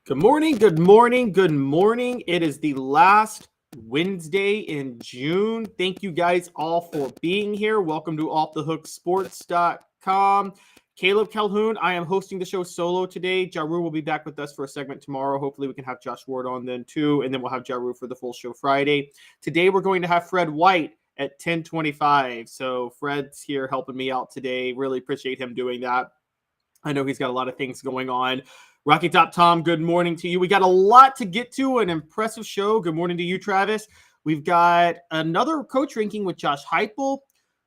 Good morning, good morning, good morning. It is the last Wednesday in June. Thank you guys all for being here. Welcome to offthehooksports.com. Caleb Calhoun, I am hosting the show solo today. Jaru will be back with us for a segment tomorrow. Hopefully we can have Josh Ward on then too, and then we'll have Jaru for the full show Friday. Today we're going to have Fred White at 10:25. So Fred's here helping me out today. Really appreciate him doing that. I know he's got a lot of things going on. Rocky Top Tom, good morning to you. We got a lot to get to, an impressive show. Good morning to you, Travis. We've got another coach ranking with Josh Heupel.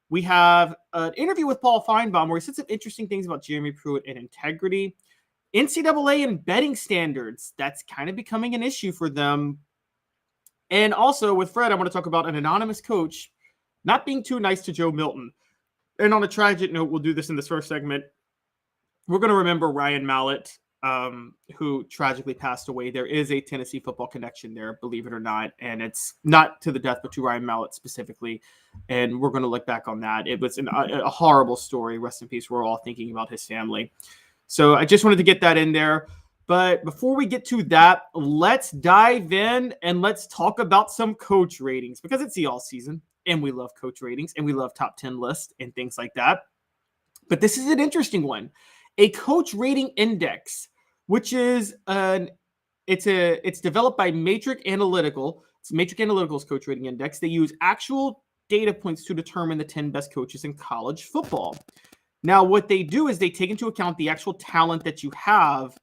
We have an interview with Paul Finebaum where he said some interesting things about Jeremy Pruitt and integrity. NCAA and betting standards, that's kind of becoming an issue for them. And also with Fred, I want to talk about an anonymous coach not being too nice to Joe Milton. And on a tragic note, we'll do this in this first segment. We're going to remember Ryan Mallett, who tragically passed away. There is a Tennessee football connection there, believe it or not. And it's not to the death, but to Ryan Mallett specifically. And we're going to look back on that. It was a horrible story. Rest in peace. We're all thinking about his family. So I just wanted to get that in there. But before we get to that, let's dive in and let's talk about some coach ratings, because it's the all season and we love coach ratings and we love top 10 lists and things like that. But this is an interesting one. A coach rating index, which is it's developed by Matrix Analytical. It's Matrix Analytical's coach rating index. They use actual data points to determine the 10 best coaches in college football. Now, what they do is they take into account the actual talent that you have,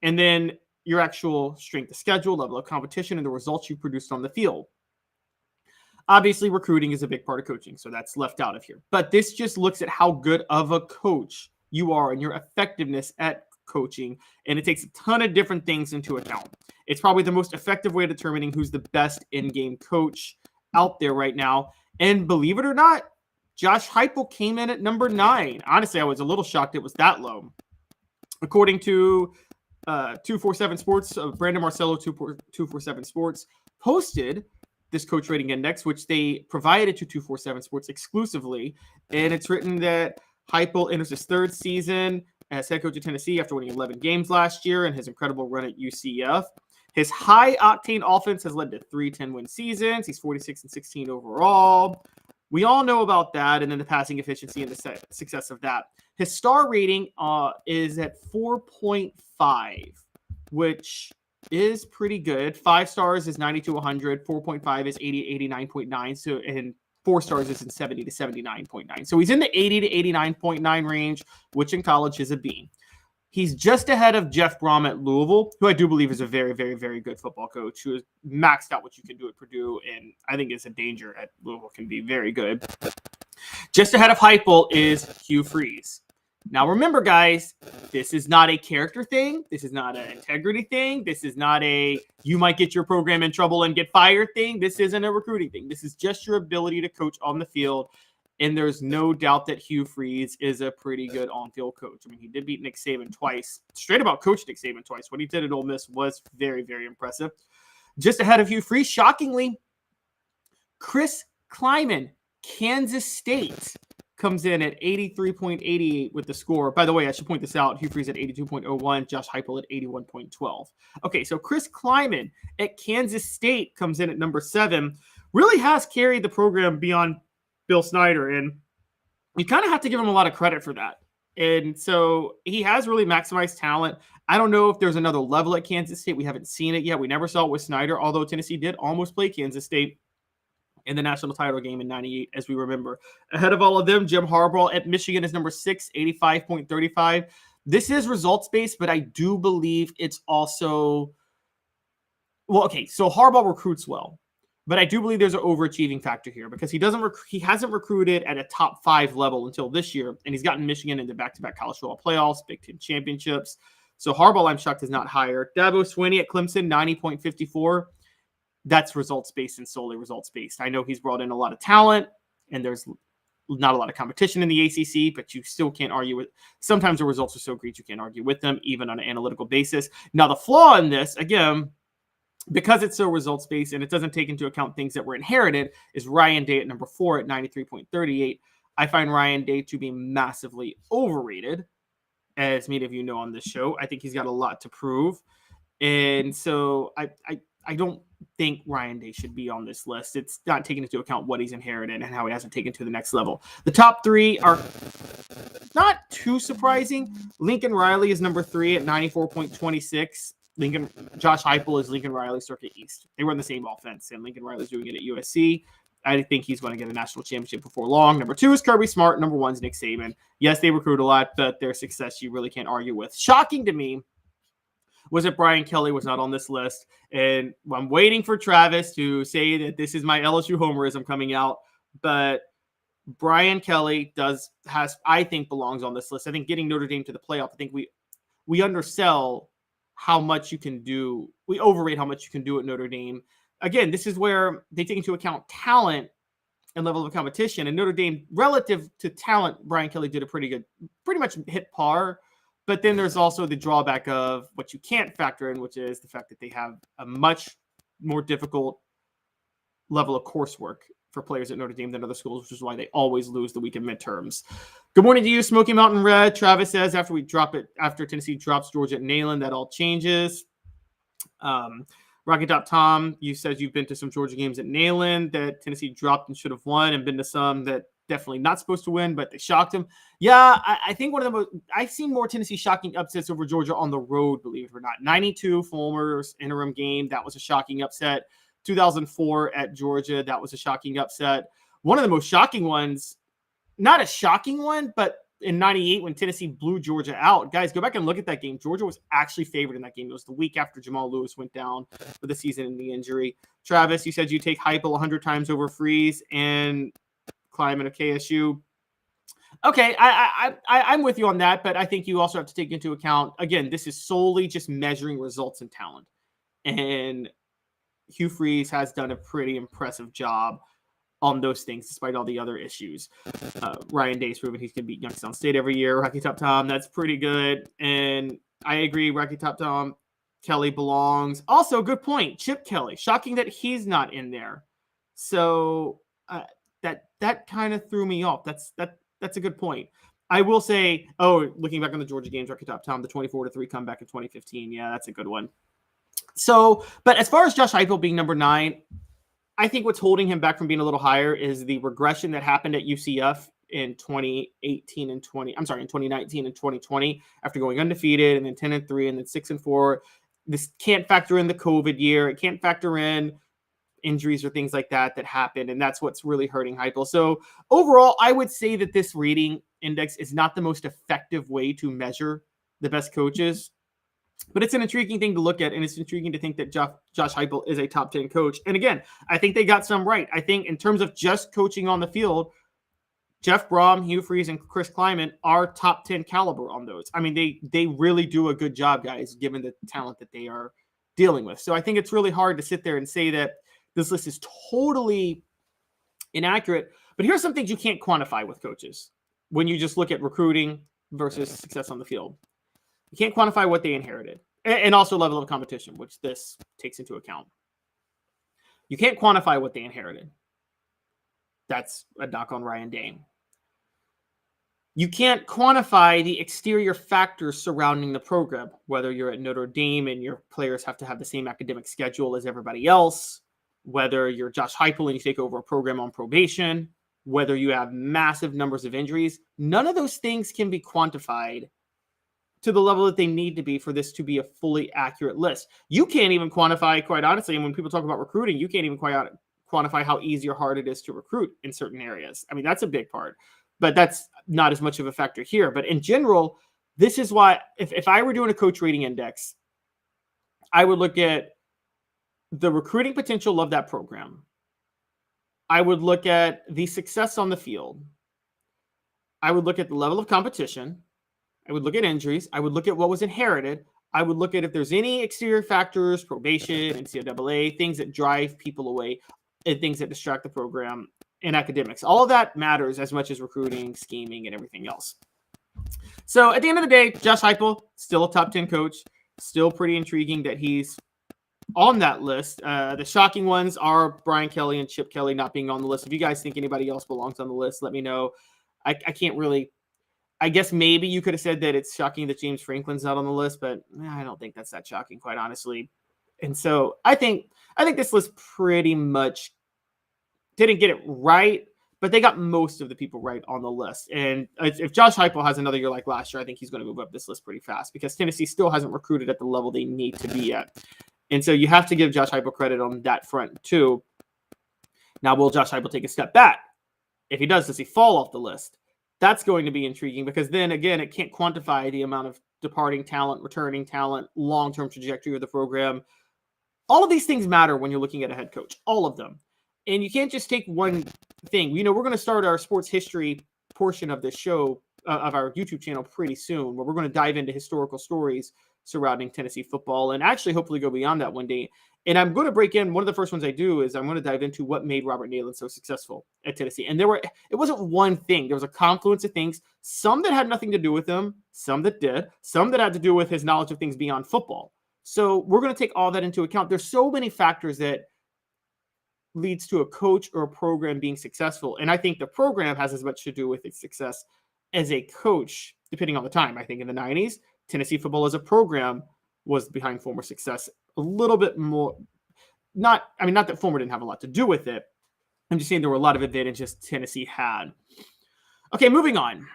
and then your actual strength of schedule, level of competition, and the results you produced on the field. Obviously, recruiting is a big part of coaching, so that's left out of here. But this just looks at how good of a coach you are and your effectiveness at coaching, and it takes a ton of different things into account. It's probably the most effective way of determining who's the best in-game coach out there right now. And believe it or not, Josh Heupel came in at number 9. Honestly, I was a little shocked it was that low. According to 247 Sports, Brandon Marcello, 247 Sports, posted this coach rating index, which they provided to 247 Sports exclusively. And it's written that Heupel enters his third season as head coach of Tennessee after winning 11 games last year and his incredible run at UCF. His high-octane offense has led to 3 10-win seasons. He's 46-16 overall. We all know about that, and then the passing efficiency and the success of that. His star rating is at 4.5, which is pretty good. 5 stars is 90 to 100. 4.5 is 80, 89.9. So, and 4 stars is in 70 to 79.9. So he's in the 80 to 89.9 range, which in college is a B. He's just ahead of Jeff Brom at Louisville, who I do believe is a very, very, very good football coach who has maxed out what you can do at Purdue, and I think is a danger at Louisville, can be very good. Just ahead of Heupel is Hugh Freeze. Now, remember, guys, this is not a character thing. This is not an integrity thing. This is not a you might get your program in trouble and get fired thing. This isn't a recruiting thing. This is just your ability to coach on the field. And there's no doubt that Hugh Freeze is a pretty good on-field coach. I mean, he did beat Nick Saban twice. Straight about coached Nick Saban twice. What he did at Ole Miss was very, very impressive. Just ahead of Hugh Freeze, shockingly, Chris Kleiman, Kansas State, comes in at 83.88 with the score. By the way, I should point this out. Hugh Freeze at 82.01, Josh Heupel at 81.12. Okay, so Chris Kleiman at Kansas State comes in at number 7. Really has carried the program beyond Bill Snyder, and you kind of have to give him a lot of credit for that. And so he has really maximized talent. I don't know if there's another level at Kansas State. We haven't seen it yet. We never saw it with Snyder, although Tennessee did almost play Kansas State in the national title game in 98, as we remember. Ahead of all of them, Jim Harbaugh at Michigan is number 6, 85.35. This is results-based, but I do believe it's also – well, okay, so Harbaugh recruits well, but I do believe there's an overachieving factor here because he hasn't recruited at a top 5 level until this year, and he's gotten Michigan into back-to-back college football playoffs, Big Ten championships. So Harbaugh, I'm shocked, is not higher. Dabo Swinney at Clemson, 90.54. That's results-based and solely results-based. I know he's brought in a lot of talent, and there's not a lot of competition in the ACC, but you still can't argue with – sometimes the results are so great you can't argue with them, even on an analytical basis. Now, the flaw in this, again, because it's so results-based and it doesn't take into account things that were inherited, is Ryan Day at number 4 at 93.38. I find Ryan Day to be massively overrated, as many of you know on this show. I think he's got a lot to prove. And so I don't think Ryan Day should be on this list. It's not taking into account what he's inherited and how he hasn't taken to the next level. The top three are not too surprising. Lincoln Riley is number 3 at 94.26. Josh Heupel is Lincoln Riley Circuit East. They run the same offense, and Lincoln Riley's doing it at USC. I think he's going to get a national championship before long. Number 2 is Kirby Smart. Number 1 is Nick Saban. Yes, they recruit a lot, but their success you really can't argue with. Shocking to me was that Brian Kelly was not on this list. And I'm waiting for Travis to say that this is my LSU homerism coming out. But Brian Kelly I think belongs on this list. I think getting Notre Dame to the playoff, I think we undersell how much you can do. We overrate how much you can do at Notre Dame. Again, this is where they take into account talent and level of competition. And Notre Dame, relative to talent, Brian Kelly did pretty much hit par. But then there's also the drawback of what you can't factor in, which is the fact that they have a much more difficult level of coursework for players at Notre Dame than other schools, which is why they always lose the week of midterms. Good morning to you, Smoky Mountain Red. Travis says after Tennessee drops Georgia at Neyland, that all changes. Rocky Top Tom, you said you've been to some Georgia games at Neyland that Tennessee dropped and should have won, and been to some that definitely not supposed to win, but they shocked him. Yeah, I think one of the most – I've seen more Tennessee shocking upsets over Georgia on the road, believe it or not. 92, Fulmer's interim game, that was a shocking upset. 2004 at Georgia, that was a shocking upset. One of the most shocking ones, not a shocking one, but in 98 when Tennessee blew Georgia out. Guys, go back and look at that game. Georgia was actually favored in that game. It was the week after Jamal Lewis went down for the season and the injury. Travis, you said you take Heupel 100 times over Freeze and Kleiman of KSU. Okay, I'm with you on that, but I think you also have to take into account, again, this is solely just measuring results and talent. And Hugh Freeze has done a pretty impressive job on those things, despite all the other issues. Ryan Day's proven he's going to beat Youngstown State every year. Rocky Top Tom, that's pretty good. And I agree, Rocky Top Tom, Kelly belongs. Also, good point, Chip Kelly. Shocking that he's not in there. So that kind of threw me off. That's a good point. I will say, looking back on the Georgia games, Rocky Top Tom, the 24-3 comeback in 2015. Yeah, that's a good one. So, but as far as Josh Heupel being number 9, I think what's holding him back from being a little higher is the regression that happened at UCF in 2019 and 2020 after going undefeated and then 10-3 and then 6-4. This can't factor in the COVID year. It can't factor in injuries or things like that happened, and that's what's really hurting Heupel. So overall, I would say that this rating index is not the most effective way to measure the best coaches. But it's an intriguing thing to look at, and it's intriguing to think that Josh Heupel is a top 10 coach. And again, I think they got some right. I think in terms of just coaching on the field, Jeff Brom, Hugh Freeze, and Chris Kleiman are top 10 caliber on those. I mean, they really do a good job, guys, given the talent that they are dealing with. So I think it's really hard to sit there and say that this list is totally inaccurate. But here's some things you can't quantify with coaches when you just look at recruiting versus success on the field. You can't quantify what they inherited, and also level of competition, which this takes into account. You can't quantify what they inherited. That's a knock on Ryan Day. You can't quantify the exterior factors surrounding the program, whether you're at Notre Dame and your players have to have the same academic schedule as everybody else, whether you're Josh Heupel and you take over a program on probation, whether you have massive numbers of injuries. None of those things can be quantified to the level that they need to be for this to be a fully accurate list. You can't even quantify, quite honestly, and when people talk about recruiting, you can't even quantify how easy or hard it is to recruit in certain areas. I mean, that's a big part, but that's not as much of a factor here. But in general, this is why if I were doing a coach rating index, I would look at the recruiting potential of that program. I would look at the success on the field. I would look at the level of competition. I would look at injuries. I would look at what was inherited. I would look at if there's any exterior factors, probation, NCAA, things that drive people away, and things that distract the program, and academics. All of that matters as much as recruiting, scheming, and everything else. So at the end of the day, Josh Heupel, still a top 10 coach, still pretty intriguing that he's on that list. The shocking ones are Brian Kelly and Chip Kelly not being on the list. If you guys think anybody else belongs on the list, let me know. I I guess maybe you could have said that it's shocking that James Franklin's not on the list, but I don't think that's that shocking, quite honestly. And so I think this list pretty much didn't get it right, but they got most of the people right on the list. And if Josh Heupel has another year like last year, I think he's going to move up this list pretty fast because Tennessee still hasn't recruited at the level they need to be at. And so you have to give Josh Heupel credit on that front too. Now, will Josh Heupel take a step back? If he does he fall off the list? That's going to be intriguing because then again, it can't quantify the amount of departing talent, returning talent, long-term trajectory of the program. All of these things matter when you're looking at a head coach, all of them. And you can't just take one thing. We're going to start our sports history portion of this show, of our YouTube channel pretty soon, where we're going to dive into historical stories surrounding Tennessee football and actually hopefully go beyond that one day. And I'm going to break in, one of the first ones I do is I'm going to dive into what made Robert Neyland so successful at Tennessee. And it wasn't one thing. There was a confluence of things, some that had nothing to do with him, some that did, some that had to do with his knowledge of things beyond football. So we're going to take all that into account. There's so many factors that leads to a coach or a program being successful. And I think the program has as much to do with its success as a coach, depending on the time. I think in the 90s, Tennessee football as a program was behind Fulmer's success a little bit more. Not that Fulmer didn't have a lot to do with it. I'm just saying there were a lot of advantages Tennessee had. Okay, moving on.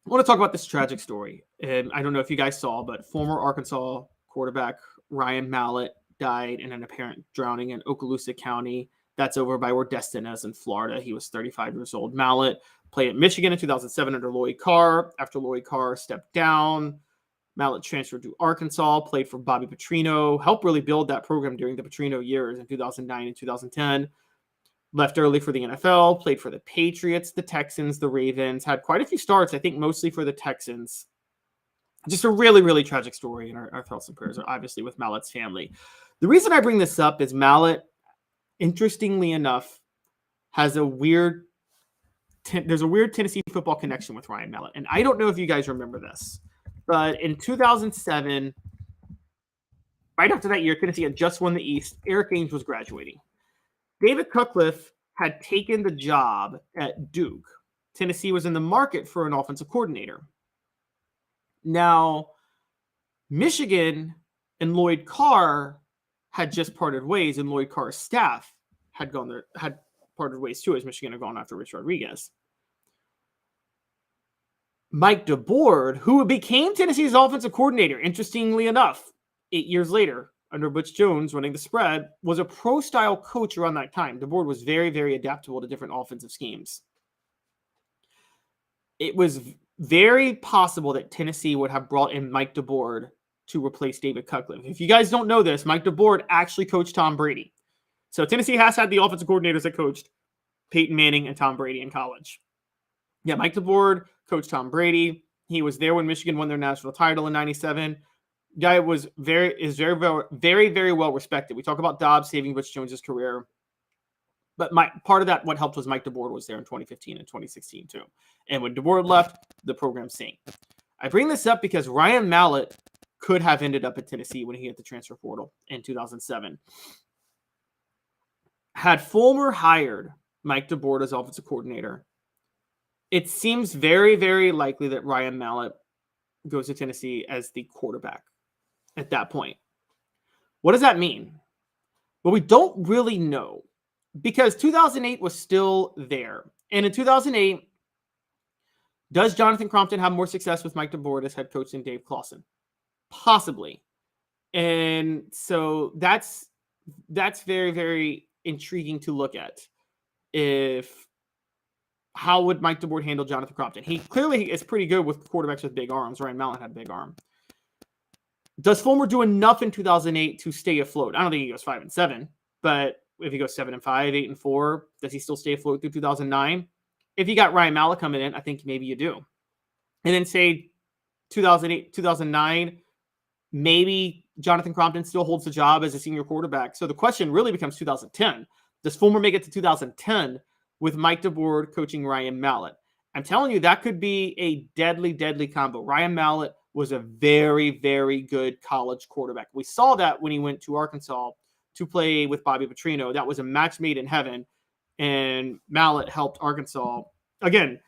I want to talk about this tragic story. And I don't know if you guys saw, but former Arkansas quarterback Ryan Mallett died in an apparent drowning in Okaloosa County. That's over by where Destin is in Florida. He was 35 years old. Mallett played at Michigan in 2007 under Lloyd Carr. After Lloyd Carr stepped down, Mallett transferred to Arkansas, played for Bobby Petrino, helped really build that program during the Petrino years in 2009 and 2010. Left early for the NFL, played for the Patriots, the Texans, the Ravens, had quite a few starts, I think mostly for the Texans. Just a really, really tragic story, and our thoughts and prayers are obviously with Mallett's family. The reason I bring this up is Mallett, interestingly enough, has there's a weird Tennessee football connection with Ryan Mallett. And I don't know if you guys remember this, but in 2007, right after that year, Tennessee had just won the East. Eric Ainge was graduating. David Cutcliffe had taken the job at Duke. Tennessee was in the market for an offensive coordinator. Now, Michigan and Lloyd Carr had just parted ways, and Lloyd Carr's staff had parted ways too, as Michigan had gone after Rich Rodriguez. Mike DeBoard, who became Tennessee's offensive coordinator, interestingly enough, 8 years later, under Butch Jones running the spread, was a pro-style coach around that time. DeBoard was very, very adaptable to different offensive schemes. It was very possible that Tennessee would have brought in Mike DeBoard to replace David Cutcliffe. If you guys don't know this, Mike DeBoard actually coached Tom Brady. So Tennessee has had the offensive coordinators that coached Peyton Manning and Tom Brady in college. Yeah, Mike DeBoard coached Tom Brady. He was there when Michigan won their national title in '97. Guy was very well respected. We talk about Dobbs saving Butch Jones's career, but part of that, what helped was Mike DeBoard was there in 2015 and 2016 too. And when DeBoard left, the program sank. I bring this up because Ryan Mallett could have ended up at Tennessee when he hit the transfer portal in 2007. Had Fulmer hired Mike DeBoard as offensive coordinator, it seems very, very likely that Ryan Mallett goes to Tennessee as the quarterback at that point. What does that mean? Well, we don't really know because 2008 was still there. And in 2008, does Jonathan Crompton have more success with Mike DeBoard as head coach than Dave Clawson? Possibly. And so that's very, very intriguing to look at. How would Mike DeBoard handle Jonathan Crompton? He clearly is pretty good with quarterbacks with big arms. Ryan Mallett had a big arm. Does Fulmer do enough in 2008 to stay afloat? I don't think he goes 5-7, but if he goes 7-5, 8-4, does he still stay afloat through 2009? If you got Ryan Mallett coming in, I think maybe you do. And then say 2008, 2009, maybe Jonathan Crompton still holds the job as a senior quarterback. So the question really becomes 2010. Does Fulmer make it to 2010 with Mike DeBoard coaching Ryan Mallett? I'm telling you, that could be a deadly, deadly combo. Ryan Mallett was a very, very good college quarterback. We saw that when he went to Arkansas to play with Bobby Petrino. That was a match made in heaven, and Mallett helped Arkansas. Again,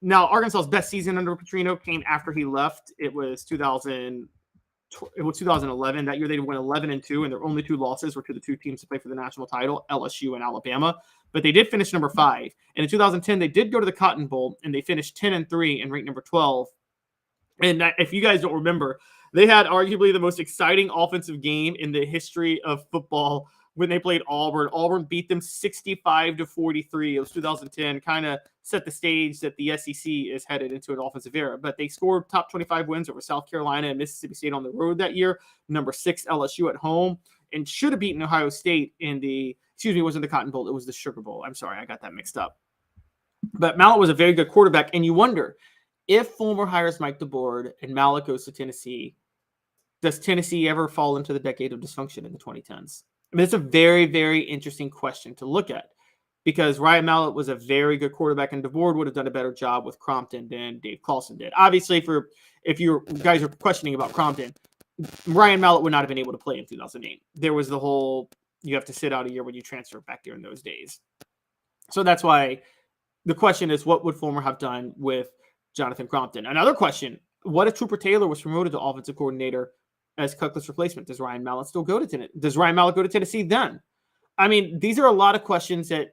Now, Arkansas's best season under Petrino came after he left. It was 2011. That year they went 11-2, and their only two losses were to the two teams to play for the national title, LSU and Alabama. But they did finish number 5. And in 2010, they did go to the Cotton Bowl, and they finished 10-3 and ranked number 12. And if you guys don't remember, they had arguably the most exciting offensive game in the history of football when they played Auburn. Auburn beat them 65-43. It was 2010, kind of set the stage that the SEC is headed into an offensive era. But they scored top 25 wins over South Carolina and Mississippi State on the road that year, number 6 LSU at home, and should have beaten Ohio State in the, it wasn't the Cotton Bowl, it was the Sugar Bowl. I'm sorry, I got that mixed up. But Mallett was a very good quarterback, and you wonder, if Fulmer hires Mike DeBoer and Mallett goes to Tennessee, does Tennessee ever fall into the decade of dysfunction in the 2010s? I mean, it's a very, very interesting question to look at, because Ryan Mallett was a very good quarterback, and DeBoer would have done a better job with Crompton than Dave Clawson did. Obviously, if you guys are questioning about Crompton, Ryan Mallett would not have been able to play in 2008. There was the whole, you have to sit out a year when you transfer back during those days. So that's why the question is, what would Fulmer have done with Jonathan Crompton? Another question, what if Trooper Taylor was promoted to offensive coordinator as Cuckle's replacement? Does Ryan Mallett still go to Tennessee? Does Ryan Mallett go to Tennessee then? I mean, these are a lot of questions that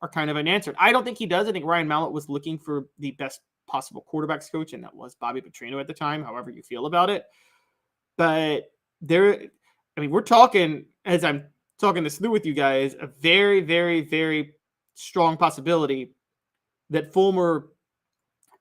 are kind of unanswered. I don't think he does. I think Ryan Mallett was looking for the best possible quarterbacks coach, and that was Bobby Petrino at the time, however you feel about it. But we're talking, as I'm talking this through with you guys, a very, very, very strong possibility that Fulmer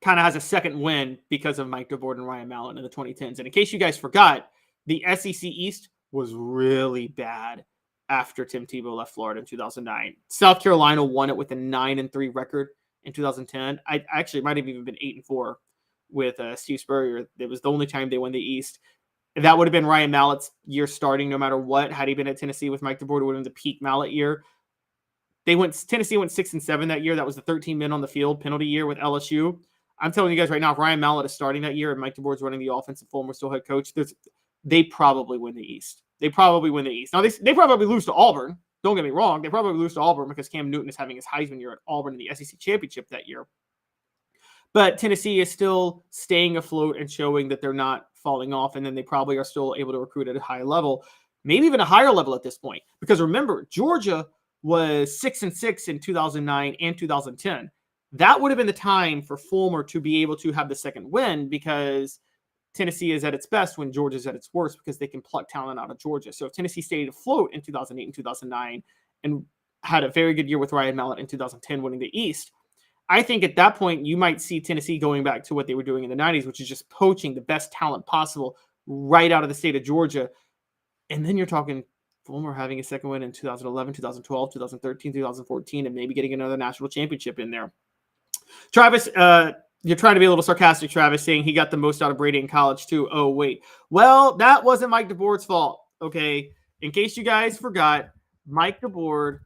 kind of has a second win because of Mike DeBoer and Ryan Mallett in the 2010s. And in case you guys forgot, the SEC East was really bad after Tim Tebow left Florida in 2009. South Carolina won it with a 9-3 record in 2010. I actually might have even been 8-4 with Steve Spurrier. It was the only time they won the East. That would have been Ryan Mallett's year starting no matter what. Had he been at Tennessee with Mike DeBoer, it would have been the peak Mallett year. Tennessee went 6-7 that year. That was the 13 men on the field penalty year with LSU. I'm telling you guys right now, if Ryan Mallett is starting that year and Mike DeBoer's running the offense and Fulmer's still head coach, they probably win the East. Now, they probably lose to Auburn. Don't get me wrong. They probably lose to Auburn because Cam Newton is having his Heisman year at Auburn in the SEC championship that year. But Tennessee is still staying afloat and showing that they're not falling off, and then they probably are still able to recruit at a high level, maybe even a higher level at this point. Because remember, Georgia was 6-6 in 2009 and 2010. That would have been the time for Fulmer to be able to have the second win, because Tennessee is at its best when Georgia's at its worst, because they can pluck talent out of Georgia. So if Tennessee stayed afloat in 2008 and 2009 and had a very good year with Ryan Mallett in 2010 winning the East, I think at that point you might see Tennessee going back to what they were doing in the 90s, which is just poaching the best talent possible right out of the state of Georgia. And then you're talking Fulmer having a second win in 2011, 2012, 2013, 2014, and maybe getting another national championship in there. Travis, you're trying to be a little sarcastic, Travis, saying he got the most out of Brady in college too. Oh, wait. Well, that wasn't Mike DeBoer's fault, okay? In case you guys forgot, Mike DeBoer,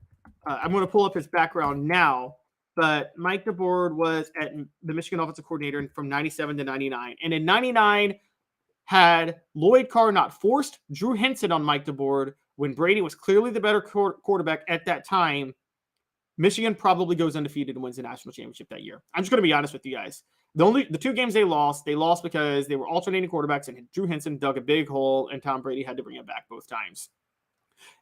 I'm going to pull up his background now, but Mike DeBoer was at the Michigan offensive coordinator from 97 to 99. And in 99, had Lloyd Carr not forced Drew Henson on Mike DeBoer when Brady was clearly the better quarterback at that time, Michigan probably goes undefeated and wins the national championship that year. I'm just going to be honest with you guys. The two games they lost because they were alternating quarterbacks, and Drew Henson dug a big hole, and Tom Brady had to bring him back both times.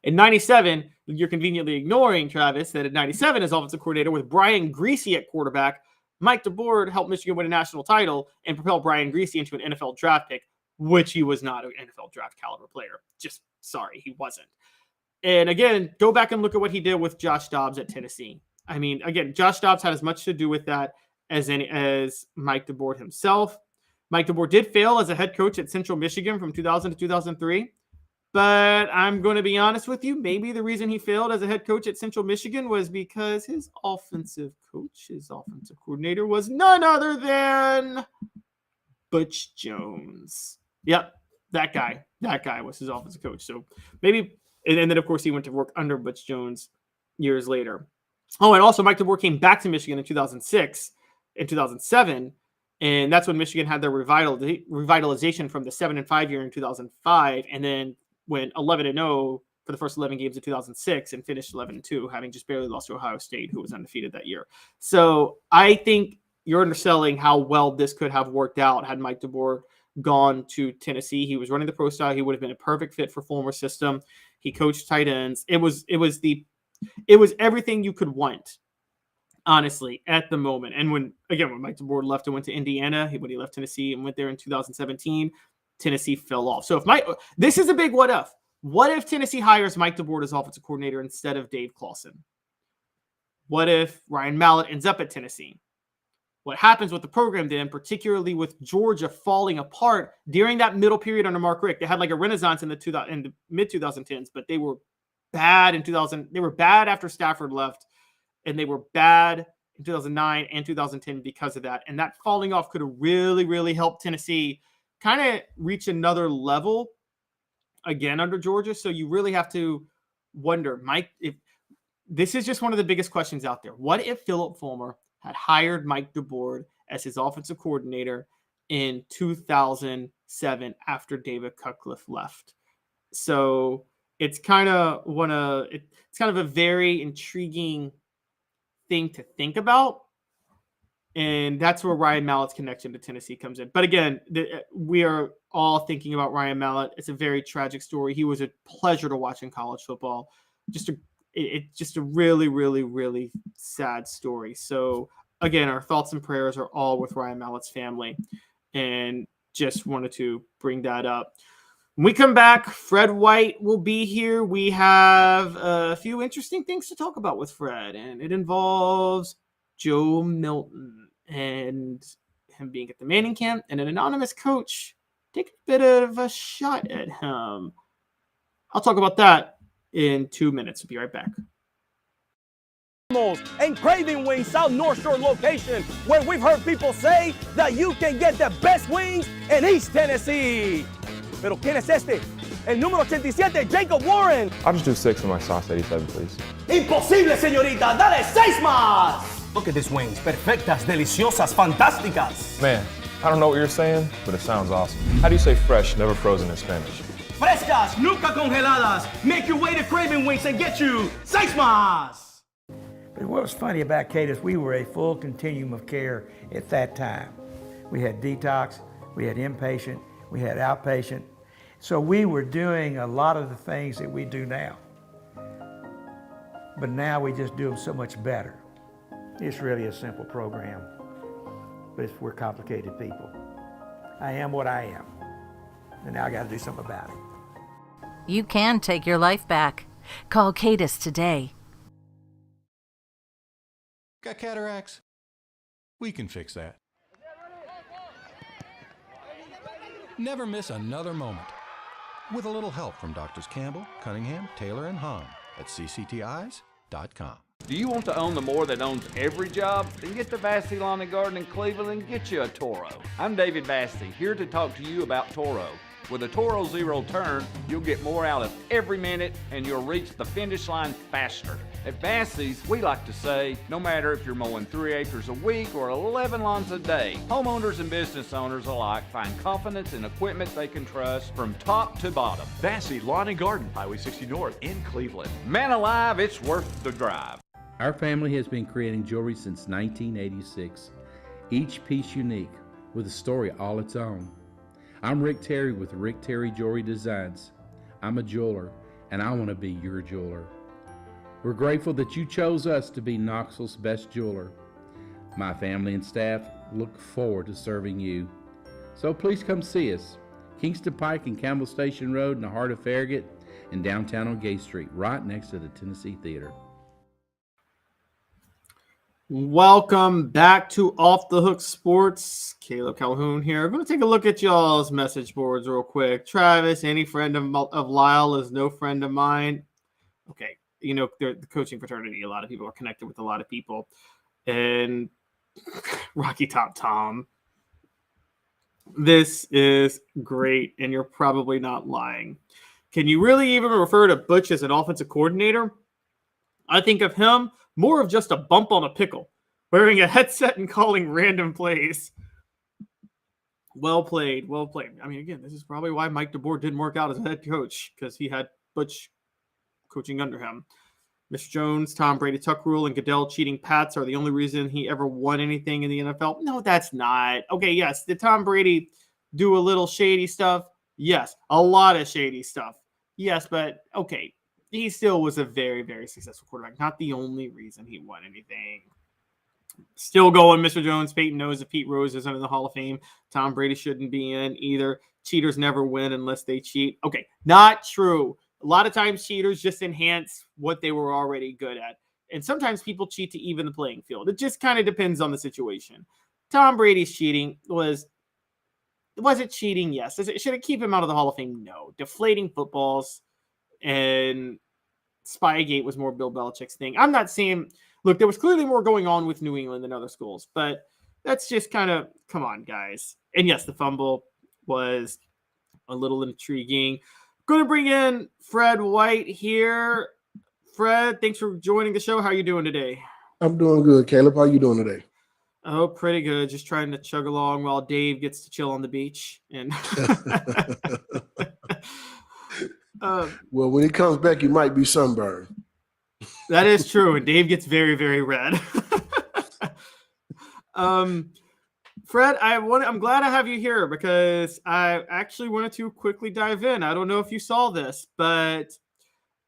In 97, you're conveniently ignoring, Travis, that in 97 as offensive coordinator with Brian Griese at quarterback, Mike DeBoer helped Michigan win a national title and propel Brian Griese into an NFL draft pick, which he was not an NFL draft caliber player. Just sorry, he wasn't. And again, go back and look at what he did with Josh Dobbs at Tennessee. I mean, again, Josh Dobbs had as much to do with that as Mike DeBoer himself. Mike DeBoer did fail as a head coach at Central Michigan from 2000 to 2003. But I'm going to be honest with you. Maybe the reason he failed as a head coach at Central Michigan was because his offensive coordinator was none other than Butch Jones. Yep, that guy was his offensive coach. So maybe, and then of course he went to work under Butch Jones years later. Oh, and also Mike DeBoer came back to Michigan in 2006 and 2007, and that's when Michigan had their revitalization from the 7-5 year in 2005, and then went 11-0 for the first 11 games of 2006 and finished 11-2, having just barely lost to Ohio State, who was undefeated that year. So I think you're underselling how well this could have worked out had Mike DeBoer gone to Tennessee. He was running the pro style. He would have been a perfect fit for Fulmer's system. He coached tight ends. It was everything you could want, honestly, at the moment. And when Mike DeBoer left and went to Indiana, when he left Tennessee and went there in 2017, Tennessee fell off. So this is a big what if. What if Tennessee hires Mike DeBoer as offensive coordinator instead of Dave Clawson? What if Ryan Mallett ends up at Tennessee? What happens with the program then, particularly with Georgia falling apart during that middle period under Mark Richt? They had like a renaissance in the mid 2010s, but they were bad in 2000. They were bad after Stafford left, and they were bad in 2009 and 2010 because of that. And that falling off could have really, really helped Tennessee kind of reach another level again under Georgia. So you really have to wonder, Mike, if this is just one of the biggest questions out there. What if Philip Fulmer had hired Mike DeBoer as his offensive coordinator in 2007 after David Cutcliffe left? So it's kind of a very intriguing thing to think about. And that's where Ryan Mallett's connection to Tennessee comes in. But again, we are all thinking about Ryan Mallett. It's a very tragic story. He was a pleasure to watch in college football. It's just a really, really, really sad story. So again, our thoughts and prayers are all with Ryan Mallett's family, and just wanted to bring that up. When we come back, Fred White will be here. We have a few interesting things to talk about with Fred, and it involves Joe Milton and him being at the Manning camp and an anonymous coach taking a bit of a shot at him. I'll talk about that in 2 minutes. We'll be right back. And Craving Wings South North Shore location, where we've heard people say that you can get the best wings in East Tennessee. Pero ¿quién es este? El número 87, Jacob Warren. I'll just do 6 of my sauce 87, please. Imposible, señorita. Dale 6 más. Look at these wings. Perfectas, deliciosas, fantásticas. Man, I don't know what you're saying, but it sounds awesome. How do you say fresh, never frozen in Spanish? Frescas, nunca congeladas. Make your way to Craving Wings and get you 6 más. But what was funny about Cadis, we were a full continuum of care at that time. We had detox, we had inpatient, we had outpatient. So we were doing a lot of the things that we do now. But now we just do them so much better. It's really a simple program, but we're complicated people. I am what I am, and now I got to do something about it. You can take your life back. Call Cadis today. Got cataracts? We can fix that. Never miss another moment. With a little help from Doctors Campbell, Cunningham, Taylor, and Hahn at cctis.com. Do you want to own the more that owns every job? Then get to Vassey Lawn and Garden in Cleveland and get you a Toro. I'm David Vassey, here to talk to you about Toro. With a Toro Zero Turn, you'll get more out of every minute and you'll reach the finish line faster. At Vassey's, we like to say, no matter if you're mowing 3 acres a week or 11 lawns a day, homeowners and business owners alike find confidence in equipment they can trust from top to bottom. Vassey Lawn and Garden, Highway 60 North in Cleveland. Man alive, it's worth the drive. Our family has been creating jewelry since 1986, each piece unique with a story all its own. I'm Rick Terry with Rick Terry Jewelry Designs. I'm a jeweler, and I want to be your jeweler. We're grateful that you chose us to be Knoxville's best jeweler. My family and staff look forward to serving you. So please come see us. Kingston Pike and Campbell Station Road in the heart of Farragut and downtown on Gay Street, right next to the Tennessee Theater. Welcome back to Off the Hook Sports. Caleb Calhoun here. I'm going to take a look at y'all's message boards real quick. Travis, any friend of Lyle is no friend of mine. Okay, you know, the coaching fraternity, a lot of people are connected with a lot of people. And Rocky Top Tom, this is great, and you're probably not lying. Can you really even refer to Butch as an offensive coordinator? I think of him more of just a bump on a pickle, wearing a headset and calling random plays. Well played, well played. I mean, again, this is probably why Mike DeBoer didn't work out as a head coach, because he had Butch coaching under him. Mr. Jones, Tom Brady, Tuck Rule, and Goodell cheating Pats are the only reason he ever won anything in the NFL. No, that's not. Okay, yes, did Tom Brady do a little shady stuff? Yes, a lot of shady stuff. Yes, but okay, he still was a very, very successful quarterback. Not the only reason he won anything. Still going, Mr. Jones. Peyton knows if Pete Rose isn't in the Hall of Fame, Tom Brady shouldn't be in either. Cheaters never win unless they cheat. Okay, not true. A lot of times cheaters just enhance what they were already good at. And sometimes people cheat to even the playing field. It just kind of depends on the situation. Tom Brady's cheating was it cheating? Yes. Should it keep him out of the Hall of Fame? No. Deflating footballs and Spygate was more Bill Belichick's thing. I'm not saying, look, there was clearly more going on with New England than other schools, but that's just kind of, come on, guys. And yes, the fumble was a little intriguing. Going to bring in Fred White here. Fred, thanks for joining the show. How are you doing today? I'm doing good, Caleb. How you doing today? Oh, pretty good. Just trying to chug along while Dave gets to chill on the beach. And well, when he comes back, he might be sunburned. That is true, and Dave gets very, very red. Fred, I'm glad I have you here because I actually wanted to quickly dive in. I don't know if you saw this, but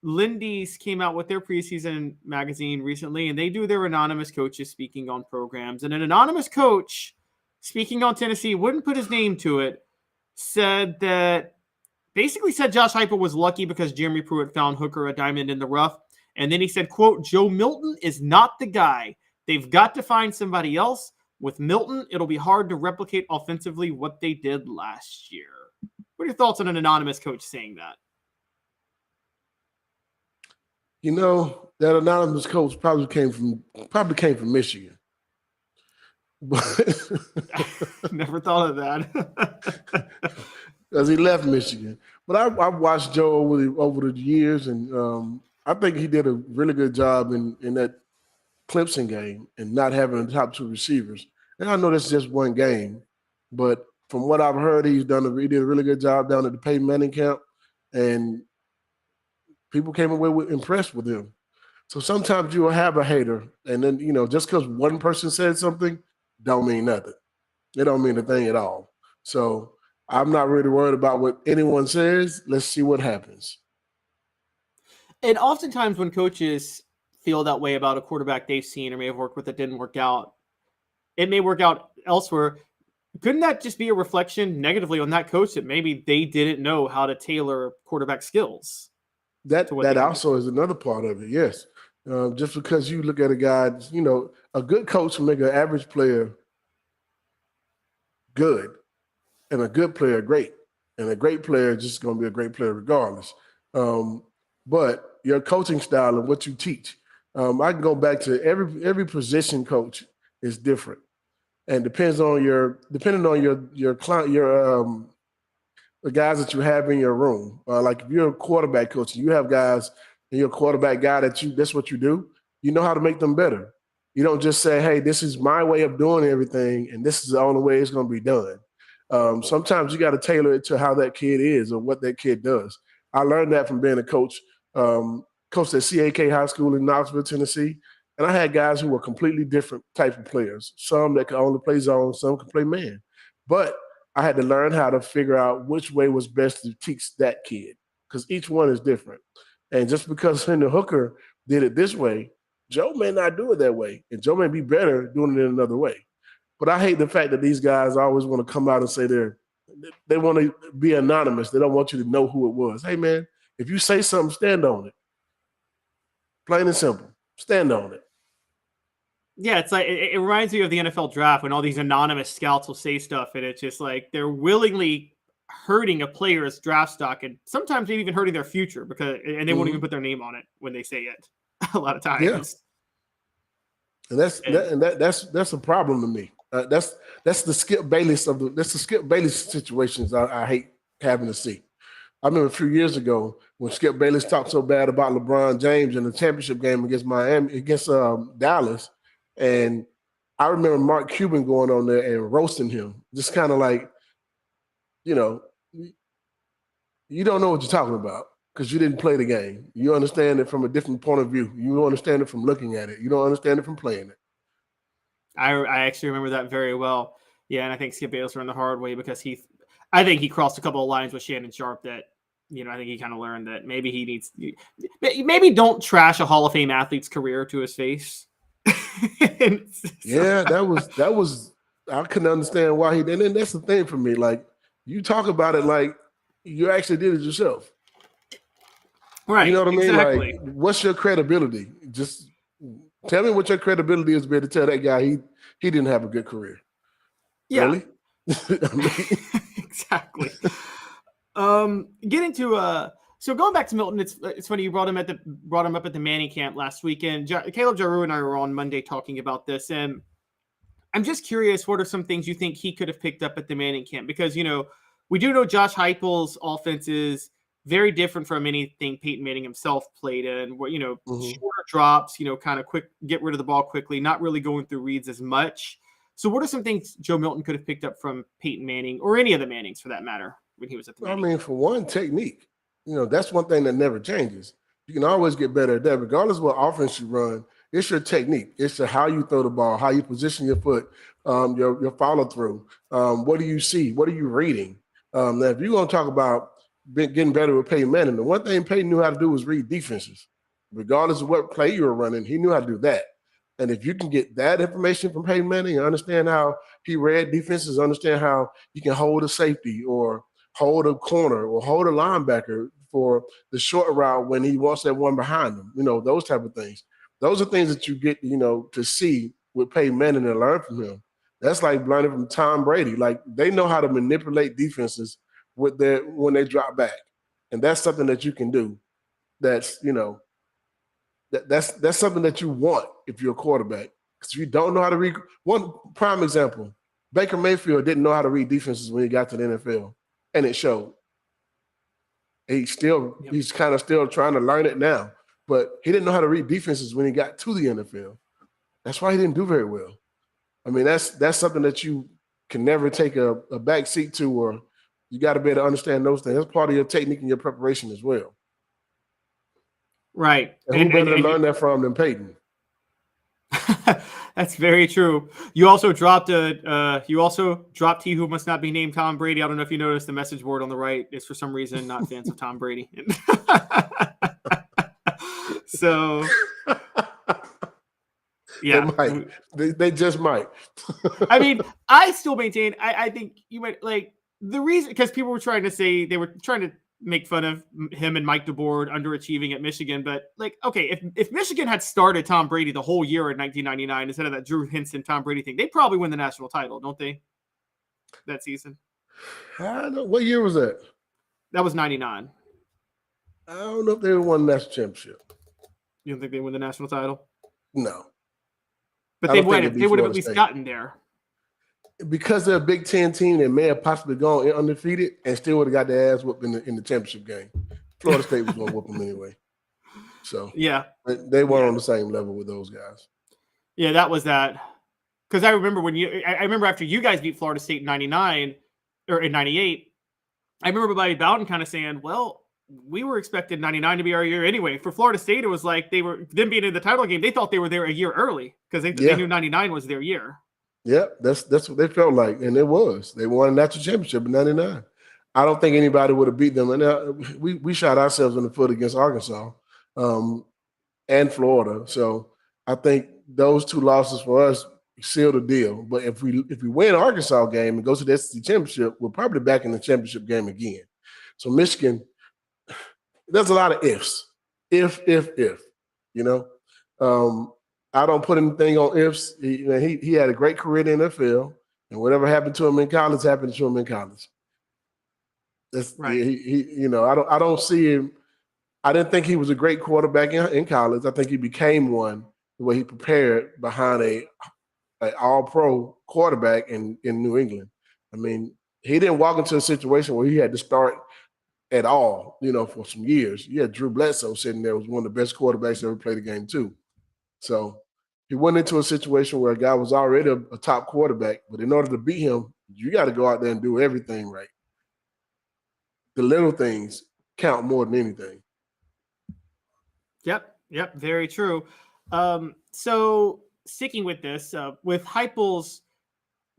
Lindy's came out with their preseason magazine recently, and they do their anonymous coaches speaking on programs. And an anonymous coach speaking on Tennessee, wouldn't put his name to it, said Josh Heupel was lucky because Jeremy Pruitt found Hooker a diamond in the rough. And then he said, quote, Joe Milton is not the guy. They've got to find somebody else. With Milton, it'll be hard to replicate offensively what they did last year. What are your thoughts on an anonymous coach saying that? You know, that anonymous coach probably came from Michigan. But never thought of that. Because he left Michigan. But I've watched Joe over the years, and I think he did a really good job in that Clemson game and not having the top two receivers. And I know that's just one game, but from what I've heard, he did a really good job down at the Peyton Manning camp, and people came away impressed with him. So sometimes you will have a hater, and then, just because one person said something don't mean nothing. It don't mean a thing at all. So I'm not really worried about what anyone says. Let's see what happens. And oftentimes when coaches feel that way about a quarterback they've seen or may have worked with that didn't work out, it may work out elsewhere. Couldn't that just be a reflection negatively on that coach that maybe they didn't know how to tailor quarterback skills? That also is another part of it, yes. Just because you look at a guy, a good coach will make an average player good and a good player great. And a great player is just going to be a great player regardless. But your coaching style and what you teach, I can go back to every position coach is different, and depending on your client, the guys that you have in your room. Like if you're a quarterback coach, you have guys and you're a quarterback guy that's what you do. You know how to make them better. You don't just say, "Hey, this is my way of doing everything, and this is the only way it's going to be done." Sometimes you got to tailor it to how that kid is or what that kid does. I learned that from being a coach. Coached at CAK High School in Knoxville, Tennessee. And I had guys who were completely different type of players. Some that could only play zone, some could play man. But I had to learn how to figure out which way was best to teach that kid because each one is different. And just because Hendon Hooker did it this way, Joe may not do it that way. And Joe may be better doing it in another way. But I hate the fact that these guys always want to come out and say they want to be anonymous. They don't want you to know who it was. Hey, man, if you say something, stand on it. Plain and simple. Stand on it. Yeah, it's like it reminds me of the NFL draft when all these anonymous scouts will say stuff, and it's just like they're willingly hurting a player's draft stock, and sometimes maybe even hurting their future and they won't even put their name on it when they say it. A lot of times. Yeah. And that's a problem to me. That's the Skip Bayless situations I hate having to see. I remember a few years ago when Skip Bayless talked so bad about LeBron James in the championship game against Dallas, and I remember Mark Cuban going on there and roasting him, just kind of like, you don't know what you're talking about. because you didn't play the game. You understand it from a different point of view. You understand it from looking at it. You don't understand it from playing it. I actually remember that very well. Yeah, and I think Skip Bayless learned the hard way because I think he crossed a couple of lines with Shannon Sharp that, I think he kind of learned that maybe he needs, maybe don't trash a Hall of Fame athlete's career to his face. Yeah, that was, I couldn't understand why he did. And that's the thing for me. Like, you talk about it like you actually did it yourself. Right. You know what I mean? Exactly. Like, what's your credibility? Just tell me what your credibility is to be able to tell that guy he didn't have a good career. Yeah. Really? I mean, exactly. Getting to so going back to Milton, it's funny you brought him up at the Manning camp last weekend. Caleb Jaru and I were on Monday talking about this, and I'm just curious, what are some things you think he could have picked up at the Manning camp? Because we do know Josh Heupel's offense is very different from anything Peyton Manning himself played in. Where shorter drops, kind of quick, get rid of the ball quickly, not really going through reads as much. So what are some things Joe Milton could have picked up from Peyton Manning or any of the Mannings for that matter when he was at the Manning? I mean, for one, technique. That's one thing that never changes. You can always get better at that, regardless of what offense you run. It's your technique. It's how you throw the ball, how you position your foot, your follow through. What do you see? What are you reading? Now, if you're going to talk about getting better with Peyton Manning, the one thing Peyton knew how to do was read defenses. Regardless of what play you were running, he knew how to do that. And if you can get that information from Peyton Manning and understand how he read defenses, understand how you can hold a safety or hold a corner or hold a linebacker for the short route when he wants that one behind him, those type of things. Those are things that you get, to see with Peyton Manning and learn from him. That's like learning from Tom Brady. Like, they know how to manipulate defenses when they drop back. And that's something that you can do. That's, that's something that you want if you're a quarterback. Because if you don't know how to read, one prime example, Baker Mayfield didn't know how to read defenses when he got to the NFL, and it showed. He's kind of still trying to learn it now, but he didn't know how to read defenses when he got to the NFL. That's why he didn't do very well. I mean, that's something that you can never take a back seat to, or you got to be able to understand those things. That's part of your technique and your preparation as well. Right. And who better to learn that from than Peyton? That's very true. You also dropped he who must not be named Tom Brady. I don't know if you noticed the message board on the right is for some reason not fans of Tom Brady. So yeah, they just might. I mean, I still maintain. I think you might like the reason because people were trying to say they were trying to make fun of him and Mike DeBoer underachieving at Michigan. But like, okay, if Michigan had started Tom Brady the whole year in 1999 instead of that Drew Henson Tom Brady thing, they probably win the national title, don't they? That season. I don't know. What year was that? That was 99. I don't know if they won the national championship. You don't think they win the national title? No. But they would have at least gotten there. Because they're a Big Ten team, they may have possibly gone undefeated and still would have got their ass whooped in the championship game. Florida State was going to whoop them anyway. So yeah, they weren't on the same level with those guys. Yeah, that was that. Because I remember I remember after you guys beat Florida State in 99 or in 98, I remember Bobby Bowden kind of saying, well, we were expecting 99 to be our year anyway. For Florida State, it was like them being in the title game, they thought they were there a year early because they knew 99 was their year. Yeah, that's what they felt like, and it was. They won a national championship in 99. I don't think anybody would have beat them. And we shot ourselves in the foot against Arkansas and Florida. So I think those two losses for us sealed the deal. But if we win Arkansas game and go to the SEC championship, we're probably back in the championship game again. So Michigan, there's a lot of ifs. If, I don't put anything on ifs. He had a great career in the NFL, and whatever happened to him in college happened to him in college. That's right. I don't see him. I didn't think he was a great quarterback in college. I think he became one the way he prepared behind a all-pro quarterback in New England. I mean, he didn't walk into a situation where he had to start at all, for some years. You had Drew Bledsoe sitting there, was one of the best quarterbacks that ever played the game too. So he went into a situation where a guy was already a top quarterback, but in order to beat him, you got to go out there and do everything right. The little things count more than anything. Yep, very true. So sticking with this, with Heupel's,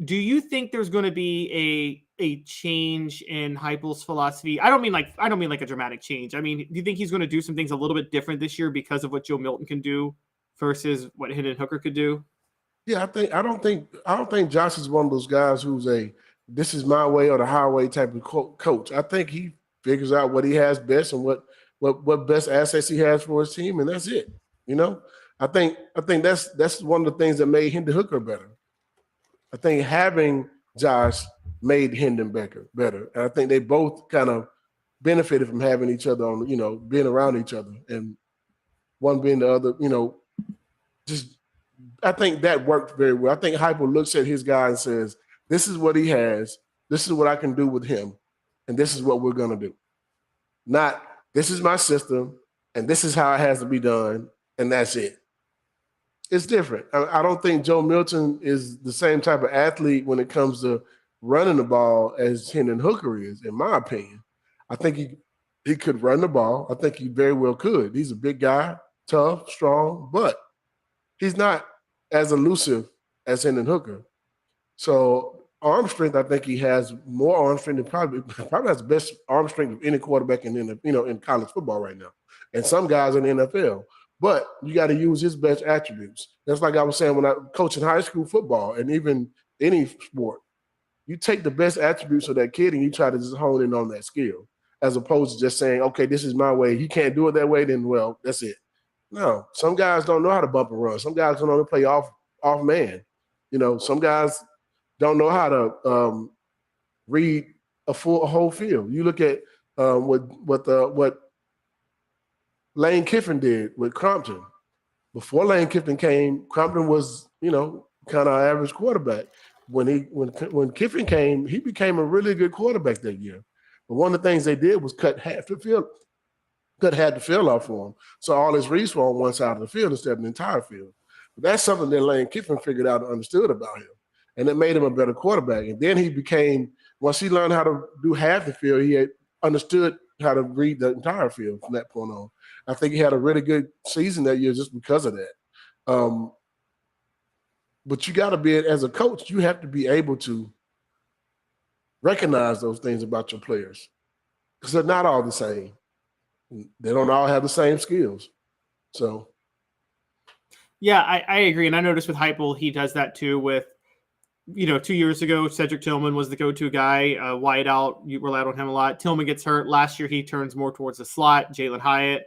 do you think there's going to be a change in Heupel's philosophy? I don't mean like a dramatic change. I mean, do you think he's going to do some things a little bit different this year because of what Joe Milton can do versus what Hendon Hooker could do? Yeah, I don't think Josh is one of those guys who's this is my way or the highway type of coach. I think he figures out what he has best and what best assets he has for his team, and that's it. You know, I think that's one of the things that made Hendon Hooker better. I think having Josh made Hendon better, and I think they both kind of benefited from having each other on, being around each other, and one being the other, just. I think that worked very well. I think Heupel looks at his guy and says, this is what he has, this is what I can do with him, and this is what we're going to do. Not, this is my system, and this is how it has to be done, and that's it. It's different. I don't think Joe Milton is the same type of athlete when it comes to running the ball as Hendon Hooker is, in my opinion. I think he could run the ball. I think he very well could. He's a big guy, tough, strong, but he's not as elusive as Hendon Hooker. So arm strength, I think he has more arm strength than probably has the best arm strength of any quarterback in college football right now. And some guys in the NFL. But you got to use his best attributes. That's like I was saying when I coach in high school football and even any sport. You take the best attributes of that kid and you try to just hone in on that skill, as opposed to just saying, okay, this is my way. He can't do it that way, then, well, that's it. No, some guys don't know how to bump and run. Some guys don't know how to play off man. Some guys don't know how to read a whole field. You look at what Lane Kiffin did with Compton. Before Lane Kiffin came, Compton was kind of an average quarterback. When Kiffin came, he became a really good quarterback that year. But one of the things they did was cut half the field off for him. So all his reads were on one side of the field instead of the entire field. But that's something that Lane Kiffin figured out and understood about him. And it made him a better quarterback. And then he became, once he learned how to do half the field, he had understood how to read the entire field from that point on. I think he had a really good season that year just because of that. But you got to be, as a coach, you have to be able to recognize those things about your players because they're not all the same. They don't all have the same skills. So. Yeah, I agree. And I noticed with Heupel, he does that too with, 2 years ago, Cedric Tillman was the go-to guy. Wideout, you relied on him a lot. Tillman gets hurt. Last year, he turns more towards the slot, Jalen Hyatt.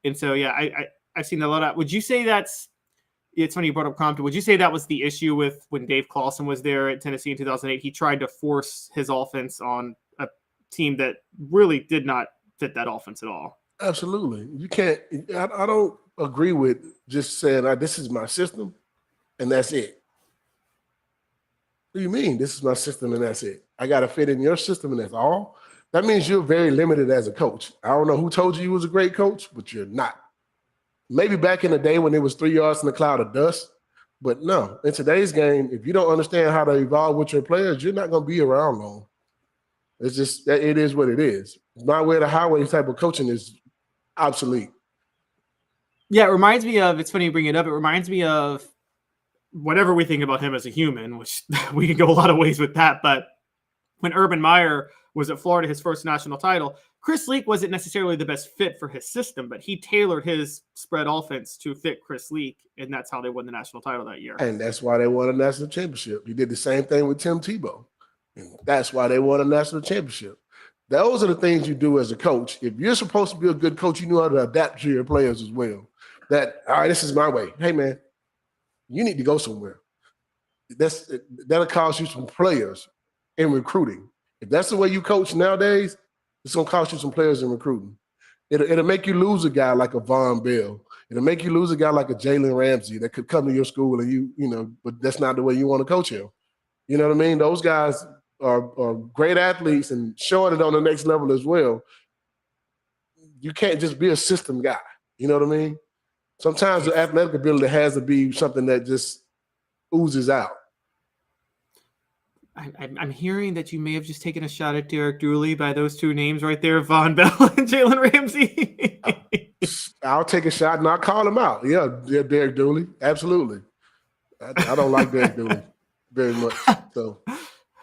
And so, yeah, I've seen a lot of. Would you say it's funny you brought up Compton. Would you say that was the issue with when Dave Clawson was there at Tennessee in 2008? He tried to force his offense on a team that really did not fit that offense at all. Absolutely. You can't – I don't agree with just saying, this is my system and that's it. What do you mean this is my system and that's it? I got to fit in your system and that's all? That means you're very limited as a coach. I don't know who told you was a great coach, but you're not. Maybe back in the day when it was 3 yards in a cloud of dust, but no. In today's game, if you don't understand how to evolve with your players, you're not going to be around long. It's just – it is what it is. My way to highway type of coaching is obsolete. Yeah, it reminds me of – it's funny you bring it up. It reminds me of whatever we think about him as a human, which we can go a lot of ways with that, but when Urban Meyer was at Florida, his first national title, Chris Leak wasn't necessarily the best fit for his system, but he tailored his spread offense to fit Chris Leak, and that's how they won the national title that year. And that's why they won a national championship. He did the same thing with Tim Tebow, and that's why they won a national championship. Those are the things you do as a coach. If you're supposed to be a good coach, you know how to adapt to your players as well. That, all right, this is my way. Hey, man, you need to go somewhere. That'll cost you some players in recruiting. If that's the way you coach nowadays, it's going to cost you some players in recruiting. It'll make you lose a guy like a Von Bell. It'll make you lose a guy like a Jalen Ramsey that could come to your school and but that's not the way you want to coach him. You know what I mean? Those guys are great athletes and showing it on the next level as well. You can't just be a system guy. You know what I mean? Sometimes the athletic ability has to be something that just oozes out. I'm hearing that you may have just taken a shot at Derek Dooley by those two names right there, Von Bell and Jalen Ramsey. I'll take a shot and I'll call him out. Yeah, Derek Dooley. Absolutely. I don't like Derek Dooley very much. So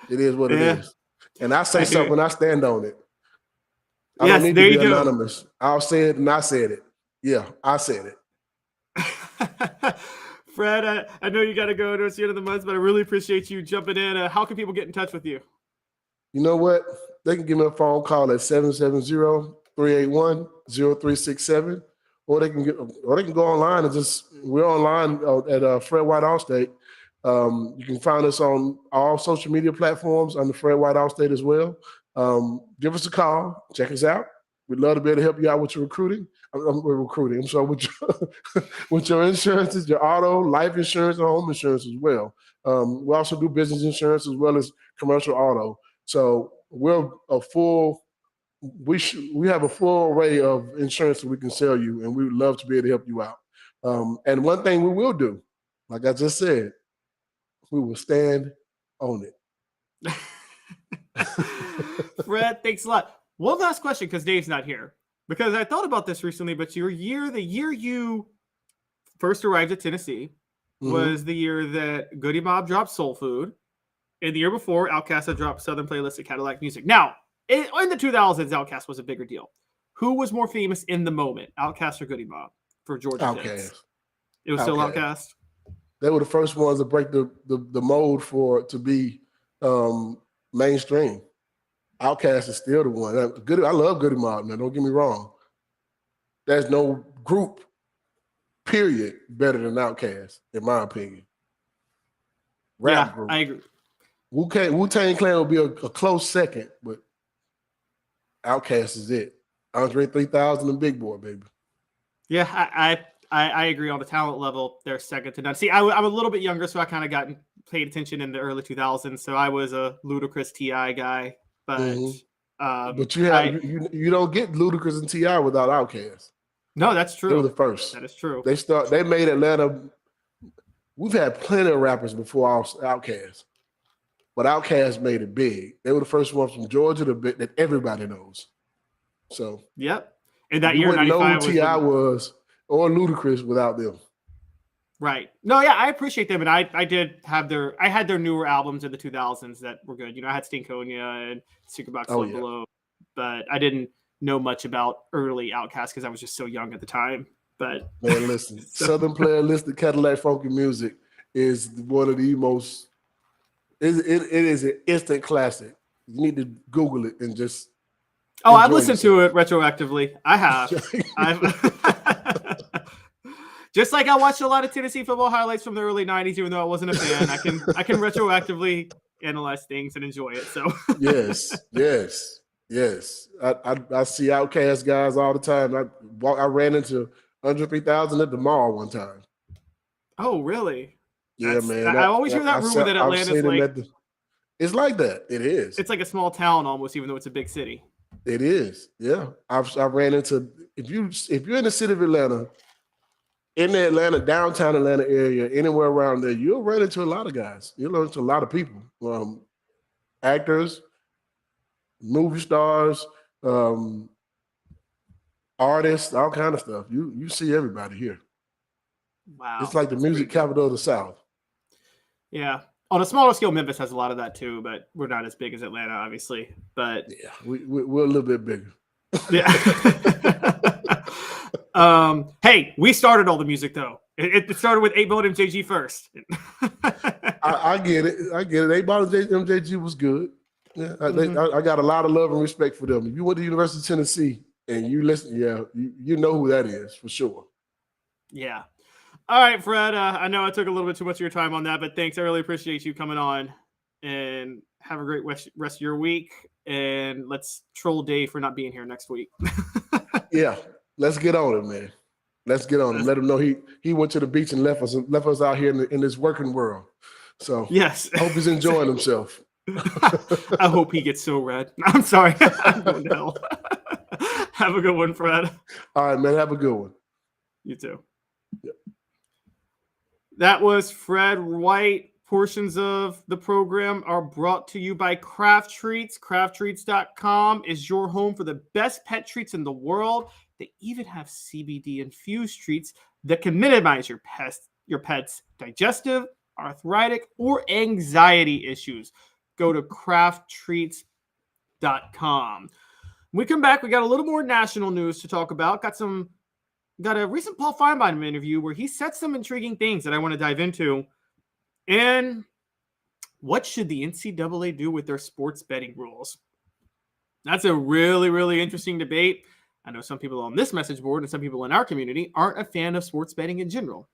it is what it is. And I say something, I stand on it. I don't need to be anonymous. I'll say it and I said it. Yeah, I said it. Fred, I know you got to go towards the end of the month, but I really appreciate you jumping in. How can people get in touch with you? You know what? They can give me a phone call at 770-381-0367, or they can go online and we're online at Fred White Allstate. You can find us on all social media platforms under Fred White Allstate as well. Give us a call. Check us out. We'd love to be able to help you out with your recruiting. I'm sorry, with your insurances, your auto, life insurance, and home insurance as well. We also do business insurance as well as commercial auto. So we have a full array of insurance that we can sell you, and we would love to be able to help you out. And one thing we will do, like I just said, we will stand on it. Fred, thanks a lot. One last question, because Dave's not here. Because I thought about this recently, but the year you first arrived at Tennessee was the year that Goody Mob dropped Soul Food. And the year before, Outkast had dropped Southern Playlist at Cadillac Music. Now, in the 2000s, Outkast was a bigger deal. Who was more famous in the moment, Outkast or Goody Mob for Georgia Outkast. Kids? It was still Outkast? They were the first ones to break the mold for it to be mainstream. Outkast is still the one. I love Goody Mob, man. Don't get me wrong. There's no group, period, better than Outkast, in my opinion. Rap group. I agree. Wu-Tang Clan will be a close second, but Outkast is it. Andre 3000 and Big Boy, baby. Yeah, I agree on the talent level. They're second to none. See, I'm a little bit younger, so I kind of paid attention in the early 2000s. So I was a Ludacris T.I. guy. But you don't get Ludacris and T.I. without Outkast. No, that's true. They were the first. That is true. They made Atlanta. We've had plenty of rappers before Outkast, but Outkast made it big. They were the first ones from Georgia that everybody knows. So yep. And that year, wouldn't know 95 who T.I. was or Ludacris without them. Right. No, yeah, I appreciate them, and I had their newer albums in the 2000s that were good. You know, I had Stinkonia and Secret Box Love Below, but I didn't know much about early Outkast because I was just so young at the time. But man, listen, Southern Playlist of Cadillac Funky Music is one of the most. It is an instant classic. You need to Google it and just. Oh, I've listened to it retroactively. I have. Just like I watched a lot of Tennessee football highlights from the early 90s, even though I wasn't a fan. I can retroactively analyze things and enjoy it. So yes. I see Outkast guys all the time. I ran into Andre 3000 at the mall one time. Oh, really? Yeah, man. I always hear that rumor that Atlanta's like it's like that. It is. It's like a small town almost, even though it's a big city. It is. Yeah. I ran into if you're in the city of Atlanta. In the downtown Atlanta area, anywhere around there, you'll run into a lot of guys. You'll run into a lot of people, actors, movie stars, artists, all kind of stuff. You see everybody here. Wow. It's like the music capital of the South. Yeah. On a smaller scale, Memphis has a lot of that too, but we're not as big as Atlanta, obviously. But yeah, we're a little bit bigger. Yeah. Hey, we started all the music though. It started with 8 Ball and MJG first. I get it. 8 Ball and MJG was good. Yeah, I got a lot of love and respect for them. If you went to University of Tennessee and you listen, you know who that is for sure. Yeah. All right, Fred. I know I took a little bit too much of your time on that, but thanks. I really appreciate you coming on, and have a great rest of your week. And let's troll Dave for not being here next week. Yeah. Let's get on it, man. Let's get on him. Let him know he went to the beach and left us out here in this working world. So yes, I hope he's enjoying himself. I hope he gets so red. I'm sorry. I'm going to hell. Have a good one, Fred. All right, man. Have a good one. You too. Yep. That was Fred White. Portions of the program are brought to you by Craft Treats. CraftTreats.com is your home for the best pet treats in the world. They even have CBD-infused treats that can minimize your pet's digestive, arthritic, or anxiety issues. Go to crafttreats.com. When we come back, we got a little more national news to talk about. Got a recent Paul Finebaum interview where he said some intriguing things that I want to dive into. And what should the NCAA do with their sports betting rules? That's a really, really interesting debate. I know some people on this message board and some people in our community aren't a fan of sports betting in general.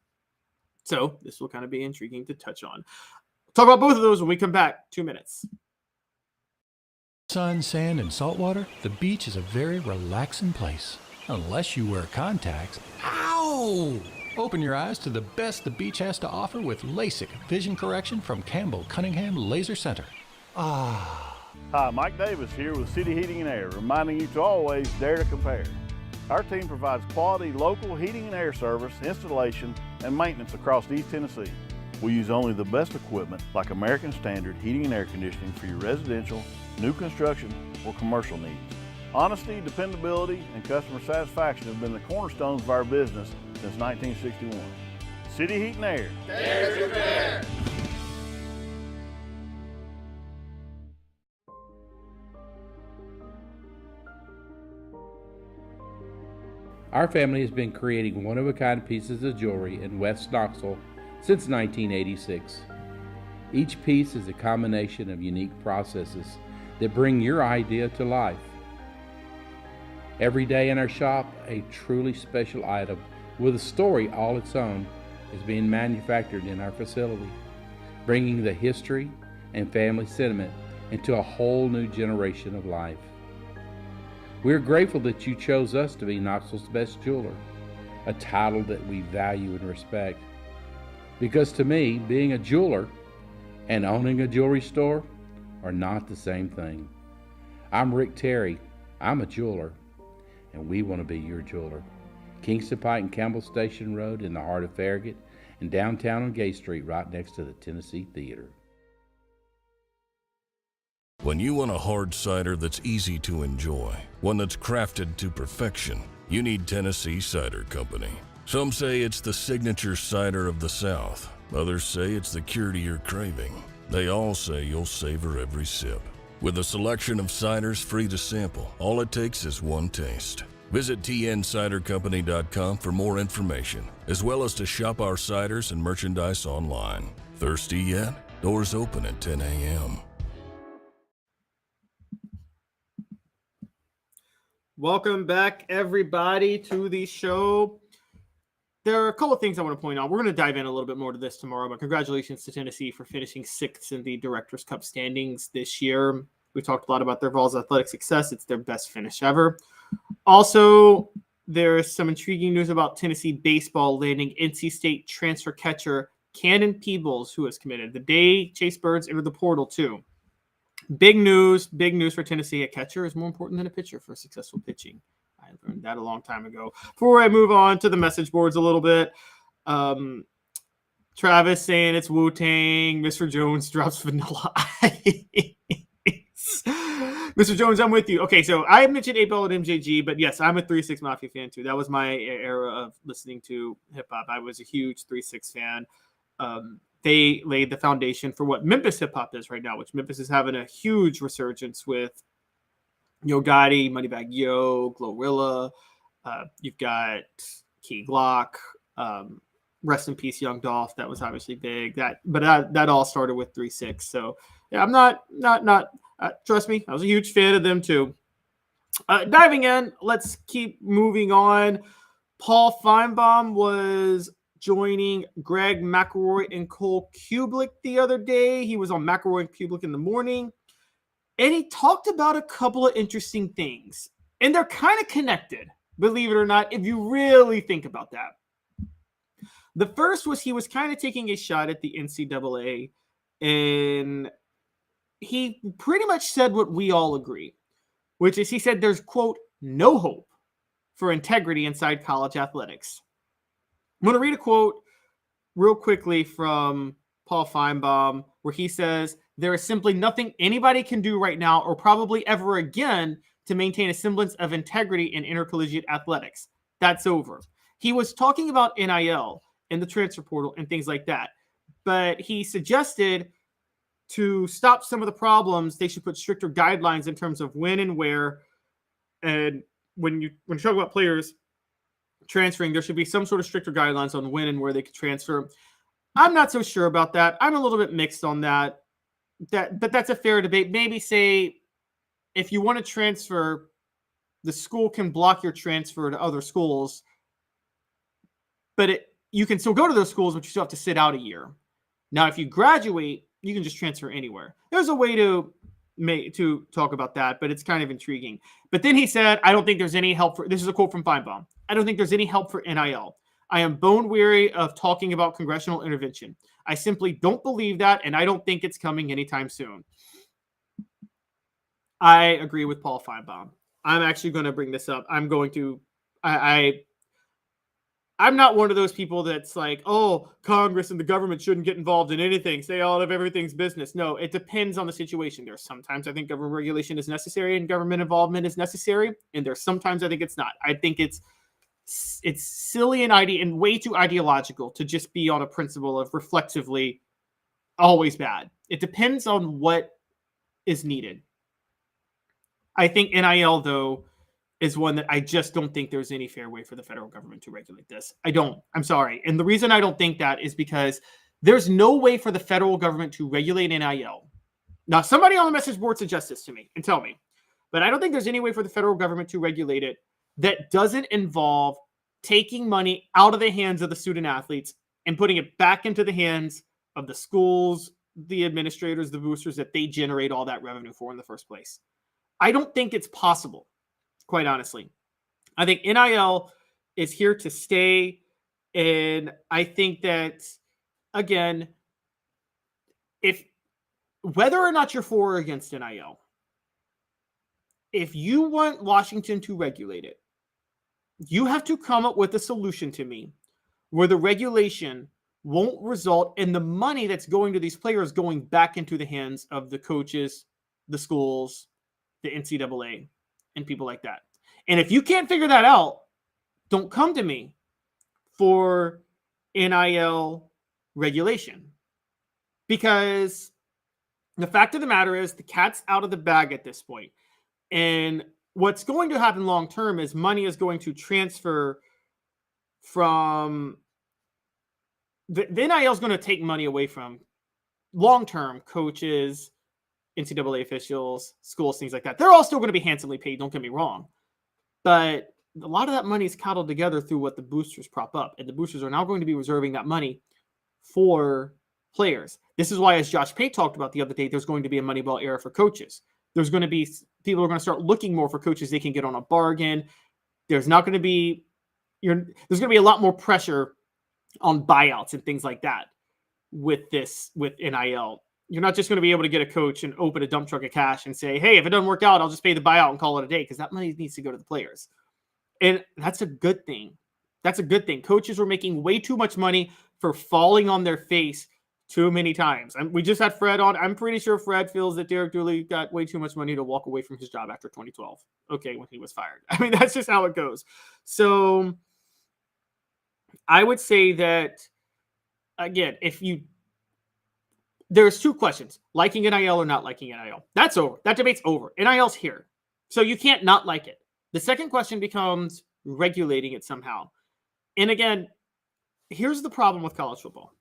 So this will kind of be intriguing to touch on. Talk about both of those when we come back. 2 minutes. Sun, sand, and salt water, the beach is a very relaxing place. Unless you wear contacts. Ow! Open your eyes to the best the beach has to offer with LASIK vision correction from Campbell Cunningham Laser Center. Ah. Hi, Mike Davis here with City Heating and Air, reminding you to always dare to compare. Our team provides quality local heating and air service, installation, and maintenance across East Tennessee. We use only the best equipment like American Standard heating and air conditioning for your residential, new construction, or commercial needs. Honesty, dependability, and customer satisfaction have been the cornerstones of our business since 1961. City Heat and Air. Dare to compare. Our family has been creating one-of-a-kind pieces of jewelry in West Knoxville since 1986. Each piece is a combination of unique processes that bring your idea to life. Every day in our shop, a truly special item with a story all its own is being manufactured in our facility, bringing the history and family sentiment into a whole new generation of life. We're grateful that you chose us to be Knoxville's best jeweler, a title that we value and respect. Because to me, being a jeweler and owning a jewelry store are not the same thing. I'm Rick Terry, I'm a jeweler, and we want to be your jeweler. Kingston Pike and Campbell Station Road in the heart of Farragut, and downtown on Gay Street right next to the Tennessee Theater. When you want a hard cider that's easy to enjoy, one that's crafted to perfection, you need Tennessee Cider Company. Some say it's the signature cider of the South. Others say it's the cure to your craving. They all say you'll savor every sip. With a selection of ciders free to sample, all it takes is one taste. Visit tncidercompany.com for more information, as well as to shop our ciders and merchandise online. Thirsty yet? Doors open at 10 a.m. Welcome back, everybody, to the show. There are a couple of things I want to point out. We're going to dive in a little bit more to this tomorrow, but congratulations to Tennessee for finishing 6th in the Directors' Cup standings this year. We talked a lot about their Vols athletic success. It's their best finish ever. Also, there is some intriguing news about Tennessee baseball landing NC State transfer catcher Cannon Peebles, who has committed the day Chase Birds entered the portal, too. Big news for Tennessee. A catcher is more important than a pitcher for successful pitching. I learned that a long time ago. Before I move on to the message boards a little bit, Travis saying it's Wu-Tang. Mr. Jones drops Vanilla Ice. Mr. Jones, I'm with you. Okay, so I mentioned 8-Ball at MJG, but yes, I'm a 3-6 Mafia fan too. That was my era of listening to hip-hop. I was a huge 3-6 fan. They laid the foundation for what Memphis hip-hop is right now, which Memphis is having a huge resurgence with Yo Gotti, Moneybagg Yo, Glorilla. You've got Key Glock. Rest in peace, Young Dolph. That was obviously big. That all started with 3-6. So yeah, I'm not. Trust me, I was a huge fan of them too. Diving in, let's keep moving on. Paul Finebaum was joining Greg McElroy and Cole Kublik the other day. He was on McElroy and Kublik in the morning, and he talked about a couple of interesting things, and they're kind of connected, believe it or not, if you really think about that. The first was he was kind of taking a shot at the NCAA, and he pretty much said what we all agree, which is he said there's, quote, no hope for integrity inside college athletics. I'm going to read a quote real quickly from Paul Finebaum, where he says, there is simply nothing anybody can do right now or probably ever again to maintain a semblance of integrity in intercollegiate athletics. That's over. He was talking about NIL and the transfer portal and things like that. But he suggested to stop some of the problems, they should put stricter guidelines in terms of when and where. And when you talk about players transferring, there should be some sort of stricter guidelines on when and where they could transfer. I'm not so sure about that. I'm a little bit mixed on that. But that's a fair debate. Maybe say if you want to transfer, the school can block your transfer to other schools, but you can still go to those schools, but you still have to sit out a year. Now, if you graduate, you can just transfer anywhere. There's a way to talk about that, but it's kind of intriguing. But then he said, I don't think there's any help for, this is a quote from Finebaum, I don't think there's any help for NIL. I am bone weary of talking about congressional intervention. I simply don't believe that, and I don't think it's coming anytime soon. I agree with Paul Finebaum. I'm actually going to bring this up. I'm not one of those people that's like, oh, Congress and the government shouldn't get involved in anything. Stay out of everything's business. No, it depends on the situation. There's sometimes I think government regulation is necessary and government involvement is necessary. And there's sometimes I think it's not. I think it's silly and way too ideological to just be on a principle of reflexively always bad. It depends on what is needed. I think NIL, though, is one that I just don't think there's any fair way for the federal government to regulate this. I don't. I'm sorry. And the reason I don't think that is because there's no way for the federal government to regulate NIL. Now, somebody on the message board suggest this to me and tell me. But I don't think there's any way for the federal government to regulate it that doesn't involve taking money out of the hands of the student athletes and putting it back into the hands of the schools, the administrators, the boosters that they generate all that revenue for in the first place. I don't think it's possible, quite honestly. I think NIL is here to stay. And I think that, again, whether or not you're for or against NIL, if you want Washington to regulate it, you have to come up with a solution to me where the regulation won't result in the money that's going to these players going back into the hands of the coaches, the schools, the NCAA, and people like that. And if you can't figure that out, don't come to me for NIL regulation. Because the fact of the matter is the cat's out of the bag at this point. And what's going to happen long term is money is going to transfer from the NIL is going to take money away from long term coaches, NCAA officials, schools, things like that. They're all still going to be handsomely paid, don't get me wrong. But a lot of that money is coddled together through what the boosters prop up. And the boosters are now going to be reserving that money for players. This is why, as Josh Pate talked about the other day, there's going to be a Moneyball era for coaches. There's going to be people are going to start looking more for coaches they can get on a bargain. There's not going to be there's going to be a lot more pressure on buyouts and things like that with NIL. You're not just going to be able to get a coach and open a dump truck of cash and say, hey, if it doesn't work out, I'll just pay the buyout and call it a day, because that money needs to go to the players. And that's a good thing. That's a good thing. Coaches were making way too much money for falling on their face too many times. We just had Fred on. I'm pretty sure Fred feels that Derek Dooley got way too much money to walk away from his job after 2012. Okay, when he was fired. I mean, that's just how it goes. So I would say that, again, there's two questions: liking NIL or not liking NIL. That's over. That debate's over. NIL's here. So you can't not like it. The second question becomes regulating it somehow. And again, here's the problem with college football.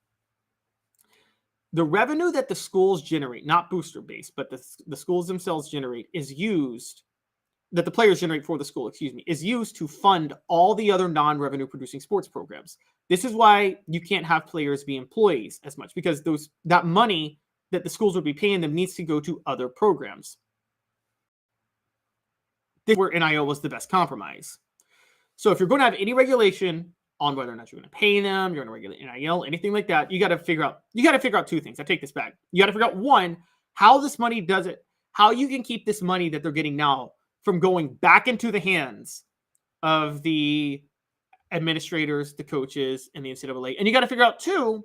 The revenue that the schools generate, not booster based, but the schools themselves generate, that the players generate for the school, is used to fund all the other non-revenue producing sports programs. This is why you can't have players be employees as much, because that money that the schools would be paying them needs to go to other programs. This is where NIL was the best compromise. So if you're going to have any regulation on whether or not you're going to pay them, you're going to regulate NIL, anything like that, you got to figure out two things. I take this back. You got to figure out, one, how this money does it, how you can keep this money that they're getting now from going back into the hands of the administrators, the coaches, and the NCAA. And you got to figure out, two,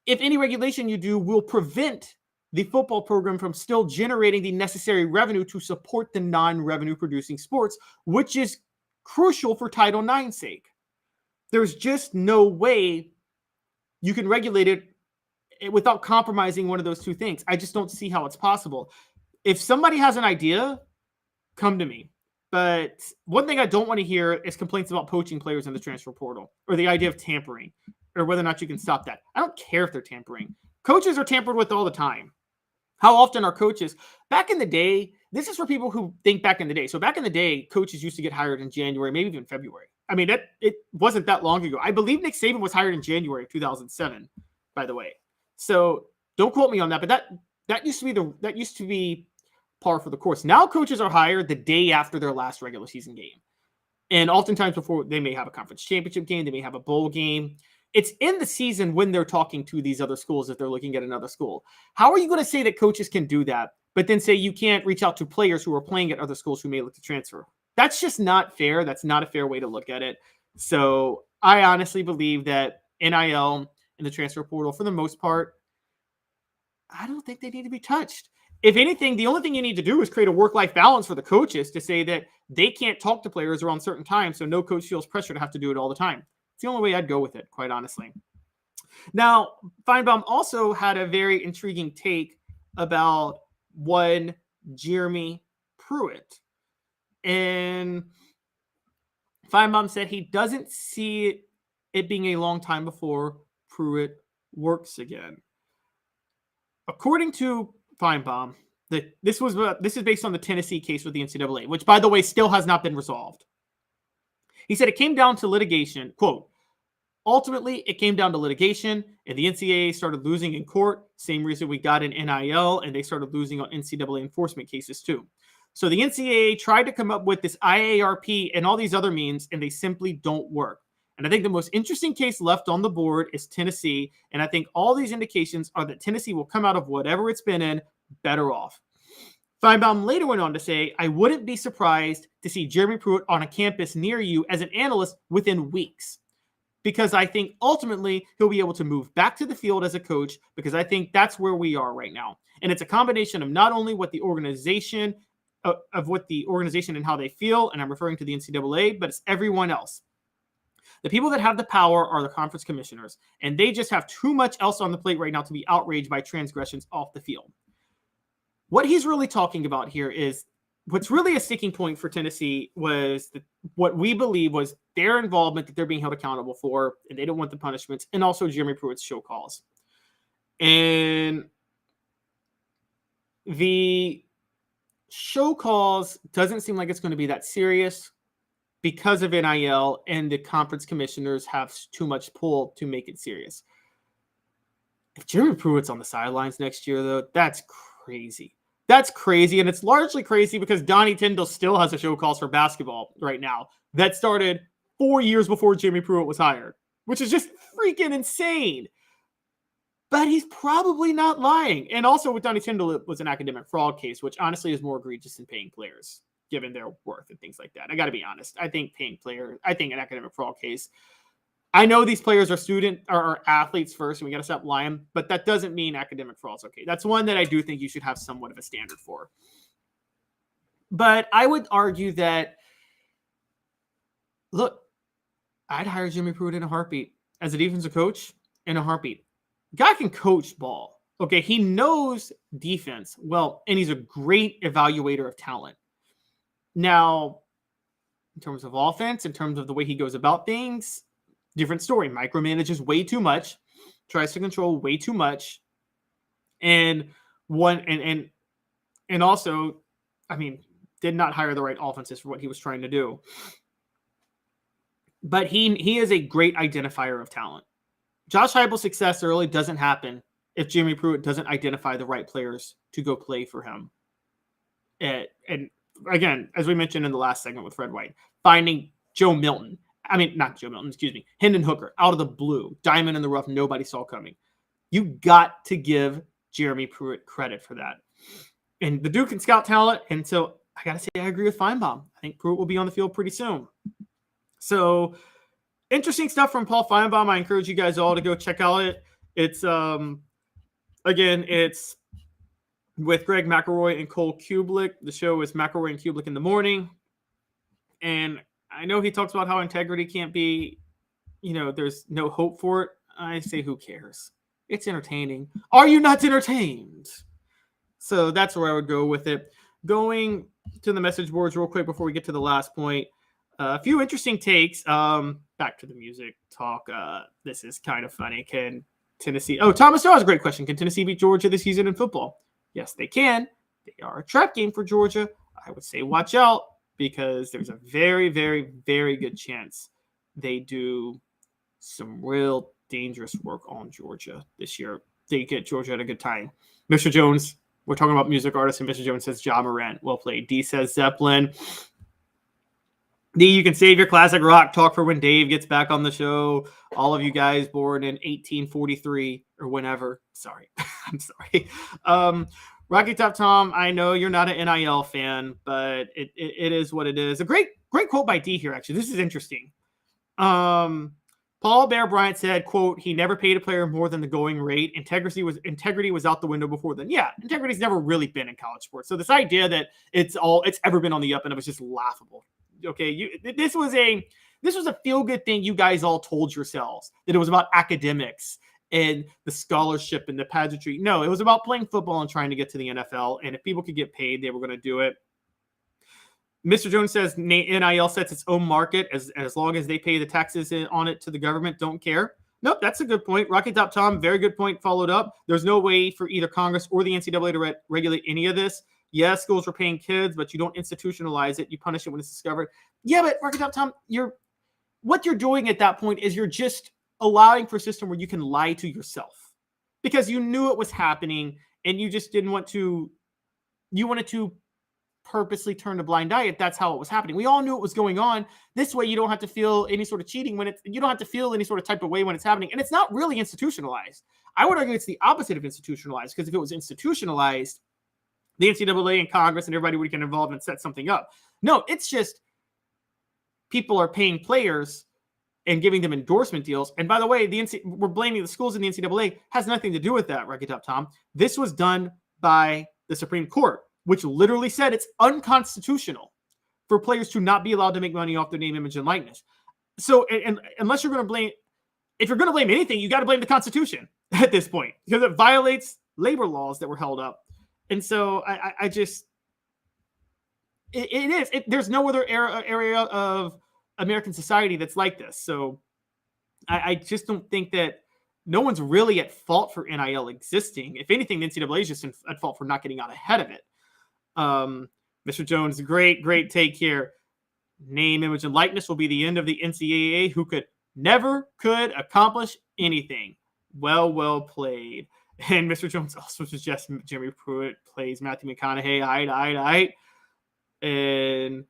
if any regulation you do will prevent the football program from still generating the necessary revenue to support the non-revenue producing sports, which is crucial for Title IX's sake. There's just no way you can regulate it without compromising one of those two things. I just don't see how it's possible. If somebody has an idea, come to me. But one thing I don't want to hear is complaints about poaching players in the transfer portal or the idea of tampering or whether or not you can stop that. I don't care if they're tampering. Coaches are tampered with all the time. How often are coaches? Back in the day, this is for people who think back in the day. So back in the day, coaches used to get hired in January, maybe even February. I mean, it wasn't that long ago. I believe Nick Saban was hired in January of 2007, by the way. So don't quote me on that, but that used to be par for the course. Now coaches are hired the day after their last regular season game. And oftentimes before they may have a conference championship game, they may have a bowl game. It's in the season when they're talking to these other schools if they're looking at another school. How are you going to say that coaches can do that, but then say you can't reach out to players who are playing at other schools who may look to transfer? That's just not fair. That's not a fair way to look at it. So I honestly believe that NIL and the transfer portal, for the most part, I don't think they need to be touched. If anything, the only thing you need to do is create a work-life balance for the coaches to say that they can't talk to players around certain times, so no coach feels pressure to have to do it all the time. It's the only way I'd go with it, quite honestly. Now, Finebaum also had a very intriguing take about one Jeremy Pruitt. And Finebaum said he doesn't see it being a long time before Pruitt works again. According to Finebaum, this is based on the Tennessee case with the NCAA, which, by the way, still has not been resolved. He said it came down to litigation. Quote, ultimately, it came down to litigation, and the NCAA started losing in court. Same reason we got in NIL, and they started losing on NCAA enforcement cases too. So the NCAA tried to come up with this IARP and all these other means, and they simply don't work. And I think the most interesting case left on the board is Tennessee. And I think all these indications are that Tennessee will come out of whatever it's been in better off. Finebaum later went on to say, I wouldn't be surprised to see Jeremy Pruitt on a campus near you as an analyst within weeks. Because I think ultimately he'll be able to move back to the field as a coach, because I think that's where we are right now. And it's a combination of not only what the organization, of what the organization and how they feel, and I'm referring to the NCAA, but it's everyone else. The people that have the power are the conference commissioners, and they just have too much else on the plate right now to be outraged by transgressions off the field. What he's really talking about here is what's really a sticking point for Tennessee was what we believe was their involvement that they're being held accountable for, and they don't want the punishments, and also Jeremy Pruitt's show calls. And the show calls doesn't seem like it's going to be that serious because of NIL, and the conference commissioners have too much pull to make it serious. If Jeremy Pruitt's on the sidelines next year, though, that's crazy. That's crazy, and it's largely crazy because Donnie Tyndall still has a show calls for basketball right now that started 4 years before Jeremy Pruitt was hired, which is just freaking insane. But he's probably not lying. And also with Donnie Tyndall, it was an academic fraud case, which honestly is more egregious than paying players, given their worth and things like that. I got to be honest. I think an academic fraud case. I know these players are athletes first, and we got to stop lying, but that doesn't mean academic fraud is okay. That's one that I do think you should have somewhat of a standard for. But I would argue that, look, I'd hire Jeremy Pruitt in a heartbeat as a defensive coach in a heartbeat. Guy can coach ball. Okay, he knows defense well, and he's a great evaluator of talent. Now, in terms of offense, in terms of the way he goes about things, different story. Micromanages way too much, tries to control way too much, and also, I mean, did not hire the right offenses for what he was trying to do. But he is a great identifier of talent. Josh Heupel's success early doesn't happen if Jeremy Pruitt doesn't identify the right players to go play for him. And again, as we mentioned in the last segment with Fred White, finding Hendon Hooker out of the blue, diamond in the rough, nobody saw coming. You got to give Jeremy Pruitt credit for that. And the Duke can scout talent, and so I got to say I agree with Finebaum. I think Pruitt will be on the field pretty soon. So interesting stuff from Paul Finebaum. I encourage you guys all to go check out it. It's with Greg McElroy and Cole Kubelik. The show is McElroy and Kubelik in the morning. And I know he talks about how integrity can't be, there's no hope for it. I say, who cares? It's entertaining. Are you not entertained? So that's where I would go with it. Going to the message boards real quick before we get to the last point. A few interesting takes. Back to the music talk. This is kind of funny. Can Tennessee... Oh, Thomas Shaw has a great question. Can Tennessee beat Georgia this season in football? Yes, they can. They are a trap game for Georgia. I would say watch out because there's a very, very, very good chance they do some real dangerous work on Georgia this year. They get Georgia at a good time. Mr. Jones, we're talking about music artists, and Mr. Jones says Ja Morant. Well played. D says Zeppelin. D, you can save your classic rock talk for when Dave gets back on the show. All of you guys born in 1843 or whenever. Sorry. I'm sorry. Rocky Top Tom, I know you're not an NIL fan, but it is what it is. A great quote by D here, actually. This is interesting. Paul Bear Bryant said, quote, he never paid a player more than the going rate. Integrity was out the window before then. Yeah, integrity's never really been in college sports. So this idea that it's ever been on the up and up is just laughable. Okay, this was a feel-good thing you guys all told yourselves, that it was about academics and the scholarship and the pageantry. No, it was about playing football and trying to get to the NFL. And if people could get paid, they were going to do it. Mr. Jones says NIL sets its own market as long as they pay the taxes on it to the government, don't care. Nope, that's a good point. Rocky Top Tom, very good point, followed up. There's no way for either Congress or the NCAA to regulate any of this. Yes, schools are paying kids, but you don't institutionalize it. You punish it when it's discovered. Yeah, but Rocky Top Tom, what you're doing at that point is you're just allowing for a system where you can lie to yourself because you knew it was happening and you just didn't want to. You wanted to purposely turn a blind eye if that's how it was happening. We all knew it was going on. This way, you don't have to feel any sort of cheating you don't have to feel any sort of type of way when it's happening. And it's not really institutionalized. I would argue it's the opposite of institutionalized, because if it was institutionalized, the NCAA and Congress and everybody would get involved and set something up. No, it's just people are paying players and giving them endorsement deals. And by the way, we're blaming the schools in the NCAA. Has nothing to do with that, Rocky Top Tom. This was done by the Supreme Court, which literally said it's unconstitutional for players to not be allowed to make money off their name, image, and likeness. So, and unless you're going to blame, if you're going to blame anything, you got to blame the Constitution at this point, because it violates labor laws that were held up. And so I just, there's no other area of American society that's like this. So I just don't think that no one's really at fault for NIL existing. If anything, the NCAA is just at fault for not getting out ahead of it. Mr. Jones, great take here. Name, image, and likeness will be the end of the NCAA, who never could accomplish anything. Well played. And Mr. Jones also suggests Jeremy Pruitt plays Matthew McConaughey. Aight. And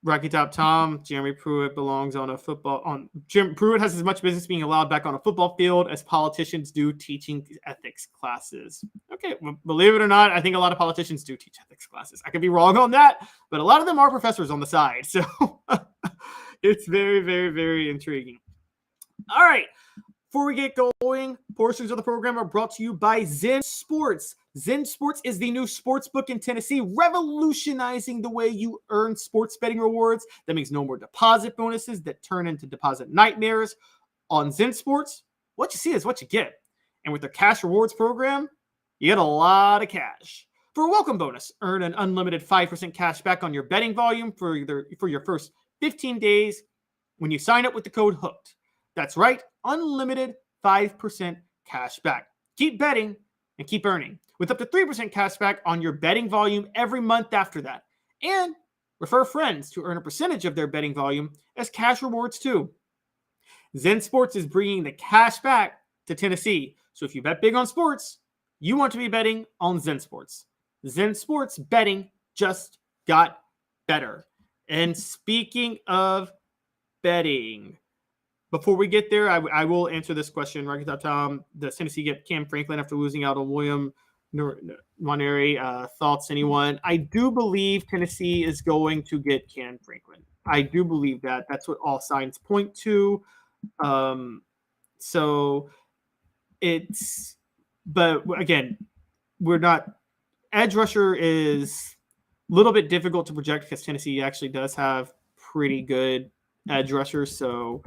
Rocky Top Tom, Jeremy Pruitt belongs on a football. Jim Pruitt has as much business being allowed back on a football field as politicians do teaching ethics classes. Okay, well, believe it or not, I think a lot of politicians do teach ethics classes. I could be wrong on that, but a lot of them are professors on the side. So it's very, very, very intriguing. All right. Before we get going, portions of the program are brought to you by Zen Sports. Zen Sports is the new sports book in Tennessee, revolutionizing the way you earn sports betting rewards. That means no more deposit bonuses that turn into deposit nightmares. On Zen Sports, what you see is what you get. And with their cash rewards program, you get a lot of cash. For a welcome bonus, earn an unlimited 5% cash back on your betting volume for your first 15 days when you sign up with the code HOOKED. That's right, unlimited 5% cash back. Keep betting and keep earning with up to 3% cash back on your betting volume every month after that. And refer friends to earn a percentage of their betting volume as cash rewards too. Zen Sports is bringing the cash back to Tennessee. So if you bet big on sports, you want to be betting on Zen Sports. Zen Sports betting just got better. And speaking of betting, before we get there, I will answer this question. Rocky Top Tom, does Tennessee get Cam Franklin after losing out on William Nwaneri? Thoughts, anyone? I do believe Tennessee is going to get Cam Franklin. I do believe that. That's what all signs point to. So it's, but again, edge rusher is a little bit difficult to project because Tennessee actually does have pretty good edge rushers. So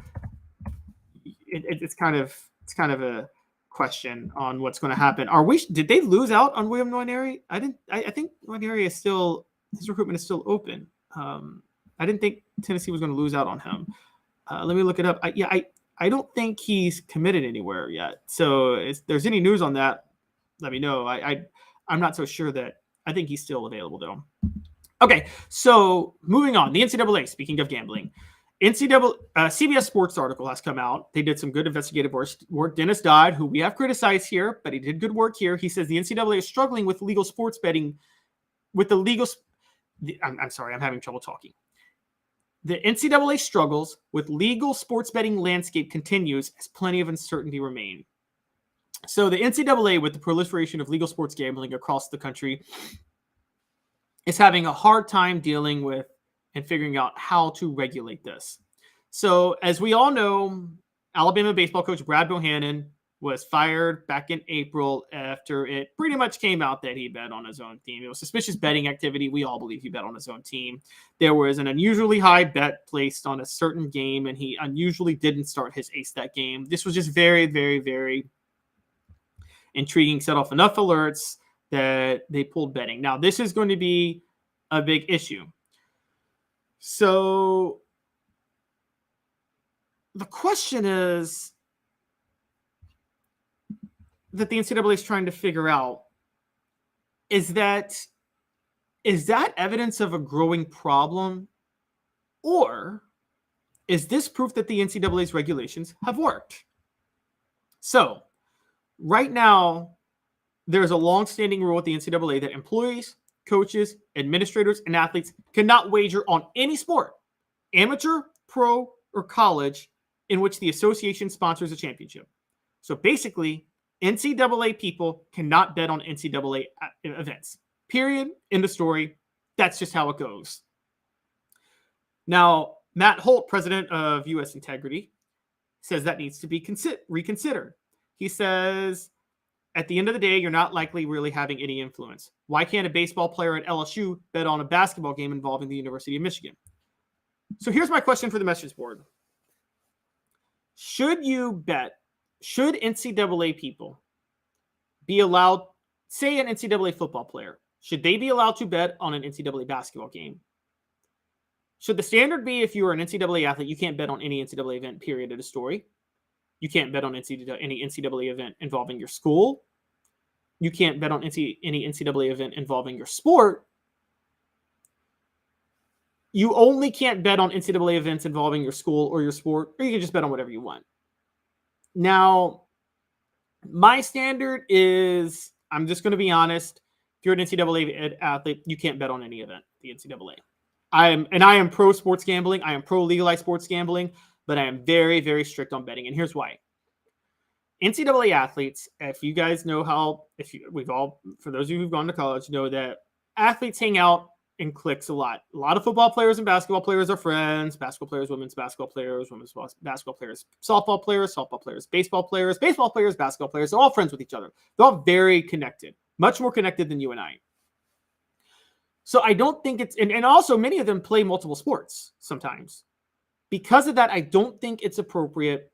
it's kind of a question on what's going to happen. Did they lose out on William Nwaneri? I think Nwaneri is still, his recruitment is still open. I didn't think Tennessee was going to lose out on him. Let me look it up. I don't think he's committed anywhere yet. So if there's any news on that, let me know. I'm not so sure that I think he's still available though. Okay, so moving on. The NCAA, speaking of gambling, CBS Sports article has come out. They did some good investigative work. Dennis Dodd, who we have criticized here, but he did good work here. He says the NCAA is struggling with legal sports betting. I'm sorry, I'm having trouble talking. The NCAA struggles with legal sports betting landscape continues as plenty of uncertainty remain. So the NCAA, with the proliferation of legal sports gambling across the country, is having a hard time dealing with and figuring out how to regulate this. So as we all know, Alabama baseball coach Brad Bohannon was fired back in April after it pretty much came out that he bet on his own team. It was suspicious betting activity. We all believe he bet on his own team. There was an unusually high bet placed on a certain game, and he unusually didn't start his ace that game. This was just very, very, very intriguing, set off enough alerts that they pulled betting. Now, this is going to be a big issue. So the question is that the NCAA is trying to figure out, is that evidence of a growing problem, or is this proof that the NCAA's regulations have worked? So right now, there's a long-standing rule at the NCAA that employees, coaches, administrators, and athletes cannot wager on any sport, amateur, pro, or college, in which the association sponsors a championship. So basically, NCAA people cannot bet on NCAA events. Period. End of story. That's just how it goes. Now, Matt Holt, president of U.S. Integrity, says that needs to be reconsidered. He says, at the end of the day, you're not likely really having any influence. Why can't a baseball player at LSU bet on a basketball game involving the University of Michigan? So here's my question for the message board. Should NCAA people be allowed, say an NCAA football player, should they be allowed to bet on an NCAA basketball game? Should the standard be, if you are an NCAA athlete, you can't bet on any NCAA event, period, of the story? You can't bet on any NCAA event involving your school. You can't bet on any NCAA event involving your sport. You only can't bet on NCAA events involving your school or your sport, or you can just bet on whatever you want. Now, my standard is, I'm just going to be honest, if you're an NCAA athlete, you can't bet on any event, the NCAA. I am pro sports gambling. I am pro legalized sports gambling, but I am very, very strict on betting. And here's why. NCAA athletes, if you guys know how, for those of you who've gone to college, know that athletes hang out in cliques a lot. A lot of football players and basketball players are friends. Basketball players, women's basketball players, basketball players, softball players, baseball players, basketball players. They're all friends with each other. They're all very connected, much more connected than you and I. So I don't think it's, and also many of them play multiple sports sometimes. Because of that, I don't think it's appropriate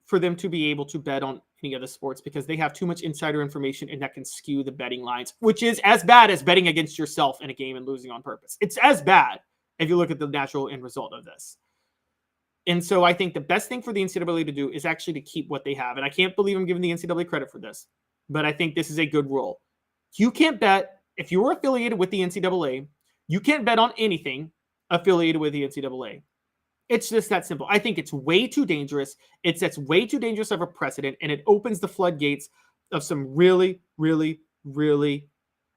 for them to be able to bet on any other sports because they have too much insider information and that can skew the betting lines, which is as bad as betting against yourself in a game and losing on purpose. It's as bad if you look at the natural end result of this. And so I think the best thing for the NCAA to do is actually to keep what they have. And I can't believe I'm giving the NCAA credit for this, but I think this is a good rule. You can't bet, if you are affiliated with the NCAA, you can't bet on anything affiliated with the NCAA. It's just that simple. I think it's way too dangerous. It sets way too dangerous of a precedent, and it opens the floodgates of some really, really, really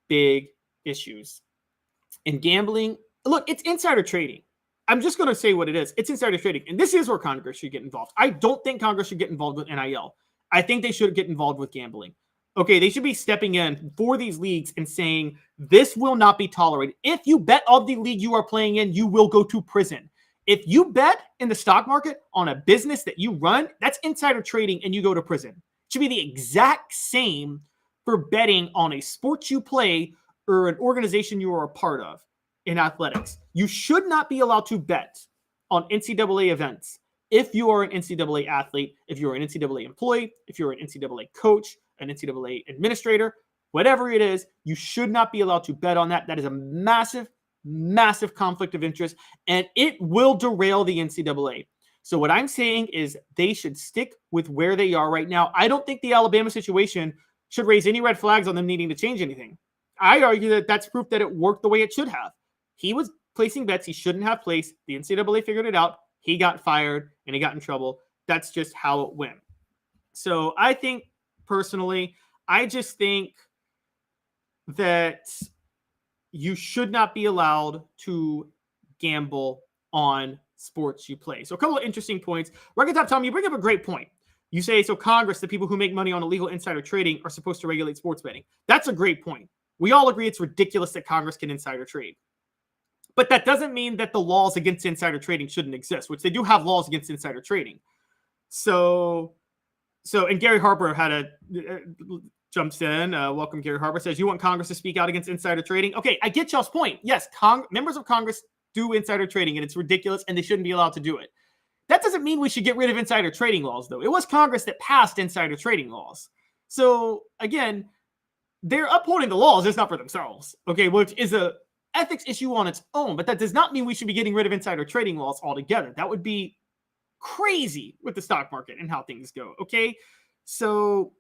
big issues. In gambling, look, it's insider trading. I'm just going to say what it is. It's insider trading, and this is where Congress should get involved. I don't think Congress should get involved with NIL. I think they should get involved with gambling. Okay, they should be stepping in for these leagues and saying, this will not be tolerated. If you bet on the league you are playing in, you will go to prison. If you bet in the stock market on a business that you run, that's insider trading and you go to prison. It should be the exact same for betting on a sport you play or an organization you are a part of in athletics. You should not be allowed to bet on NCAA events if you are an NCAA athlete, if you're an NCAA employee, if you're an NCAA coach, an NCAA administrator, whatever it is, you should not be allowed to bet on that. That is a massive, massive conflict of interest, and it will derail the NCAA. So what I'm saying is they should stick with where they are right now. I don't think the Alabama situation should raise any red flags on them needing to change anything. I argue that that's proof that it worked the way it should have. He was placing bets he shouldn't have placed. The NCAA figured it out. He got fired and he got in trouble. That's just how it went. So I think personally, I just think that you should not be allowed to gamble on sports you play. So a couple of interesting points. Rocket Top Tom, you bring up a great point. You say, so Congress, the people who make money on illegal insider trading, are supposed to regulate sports betting. That's a great point. We all agree it's ridiculous that Congress can insider trade. But that doesn't mean that the laws against insider trading shouldn't exist, which they do have laws against insider trading. So and Gary Harper jumps in. Welcome, Gary Harper. Says, you want Congress to speak out against insider trading? Okay, I get y'all's point. Yes, members of Congress do insider trading, and it's ridiculous, and they shouldn't be allowed to do it. That doesn't mean we should get rid of insider trading laws, though. It was Congress that passed insider trading laws. So, again, they're upholding the laws, just not for themselves, okay, which is a ethics issue on its own, but that does not mean we should be getting rid of insider trading laws altogether. That would be crazy with the stock market and how things go, okay? So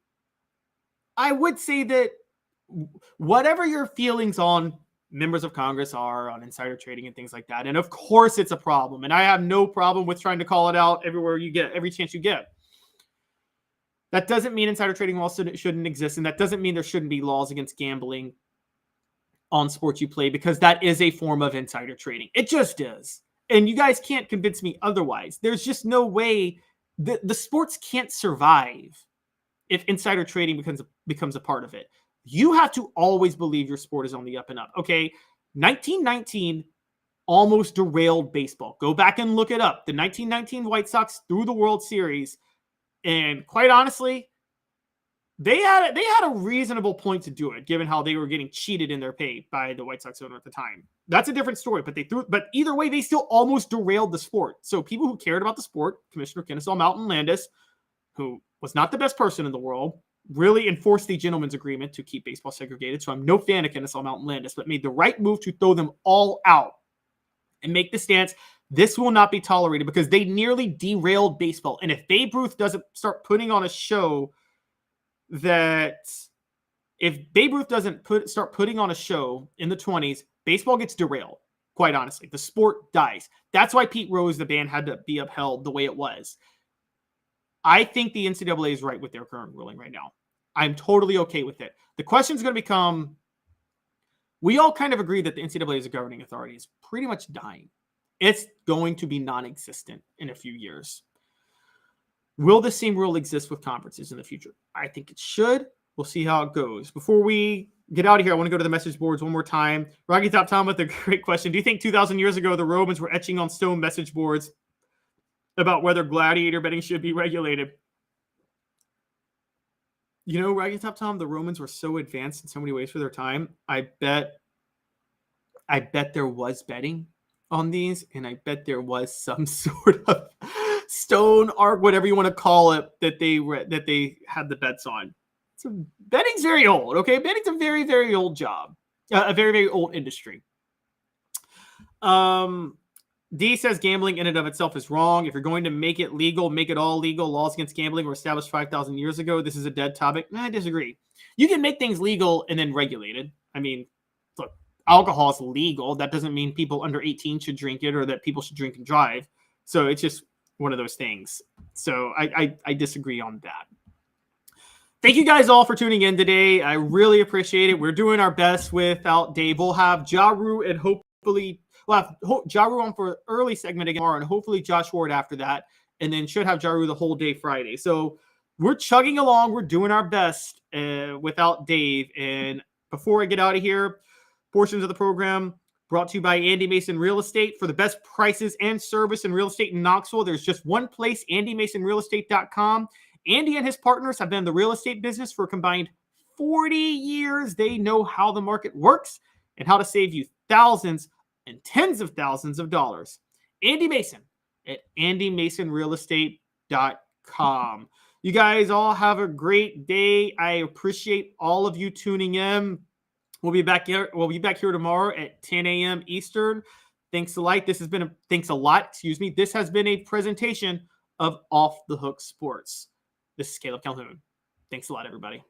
I would say that whatever your feelings on members of Congress are on insider trading and things like that, and of course it's a problem, and I have no problem with trying to call it out everywhere you get, every chance you get. That doesn't mean insider trading laws shouldn't exist, and that doesn't mean there shouldn't be laws against gambling on sports you play, because that is a form of insider trading. It just is. And you guys can't convince me otherwise. There's just no way the sports can't survive if insider trading becomes a part of it. You have to always believe your sport is on the up and up. Okay, 1919 almost derailed baseball. Go back and look it up. The 1919 White Sox threw the World Series, and quite honestly, they had a reasonable point to do it, given how they were getting cheated in their pay by the White Sox owner at the time. That's a different story, but either way, they still almost derailed the sport. So people who cared about the sport, Commissioner Kennesaw Mountain Landis, who was not the best person in the world, really enforced the gentleman's agreement to keep baseball segregated. So I'm no fan of Kennesaw Mountain Landis, but made the right move to throw them all out and make the stance. This will not be tolerated, because they nearly derailed baseball. And if Babe Ruth doesn't start putting on a show start putting on a show in the 20s, baseball gets derailed. Quite honestly, the sport dies. That's why Pete Rose, the ban, had to be upheld the way it was. I think the NCAA is right with their current ruling right now. I'm totally okay with it. The question is going to become, we all kind of agree that the NCAA as a governing authority is pretty much dying. It's going to be non-existent in a few years. Will the same rule exist with conferences in the future? I think it should. We'll see how it goes. Before we get out of here, I want to go to the message boards one more time. Rocky Top Tom with a great question. Do you think 2,000 years ago the Romans were etching on stone message boards about whether gladiator betting should be regulated? You know, Rocky Top Tom, the Romans were so advanced in so many ways for their time. I bet there was betting on these, and I bet there was some sort of stone arc, whatever you want to call it, that they had the bets on. So betting's very old, okay? Betting's a very, very old job, a very, very old industry. D says gambling in and of itself is wrong. If you're going to make it legal, make it all legal. Laws against gambling were established 5,000 years ago. This is a dead topic. I disagree. You can make things legal and then regulated. I mean, look, alcohol is legal. That doesn't mean people under 18 should drink it or that people should drink and drive. So it's just one of those things. So I disagree on that. Thank you guys all for tuning in today. I really appreciate it. We're doing our best without Dave. We'll have Jaru and hopefully we'll have Jaru on for an early segment again tomorrow, and hopefully Josh Ward after that, and then should have Jaru the whole day Friday. So we're chugging along. We're doing our best without Dave. And before I get out of here, portions of the program brought to you by Andy Mason Real Estate. For the best prices and service in real estate in Knoxville, there's just one place, andymasonrealestate.com. Andy and his partners have been in the real estate business for a combined 40 years. They know how the market works and how to save you thousands and tens of thousands of dollars. Andy Mason at andymasonrealestate.com. You guys all have a great day. I appreciate all of you tuning in. We'll be back here tomorrow at 10 a.m. Eastern. Thanks a lot. This has been This has been a presentation of Off the Hook Sports. This is Caleb Calhoun. Thanks a lot, everybody.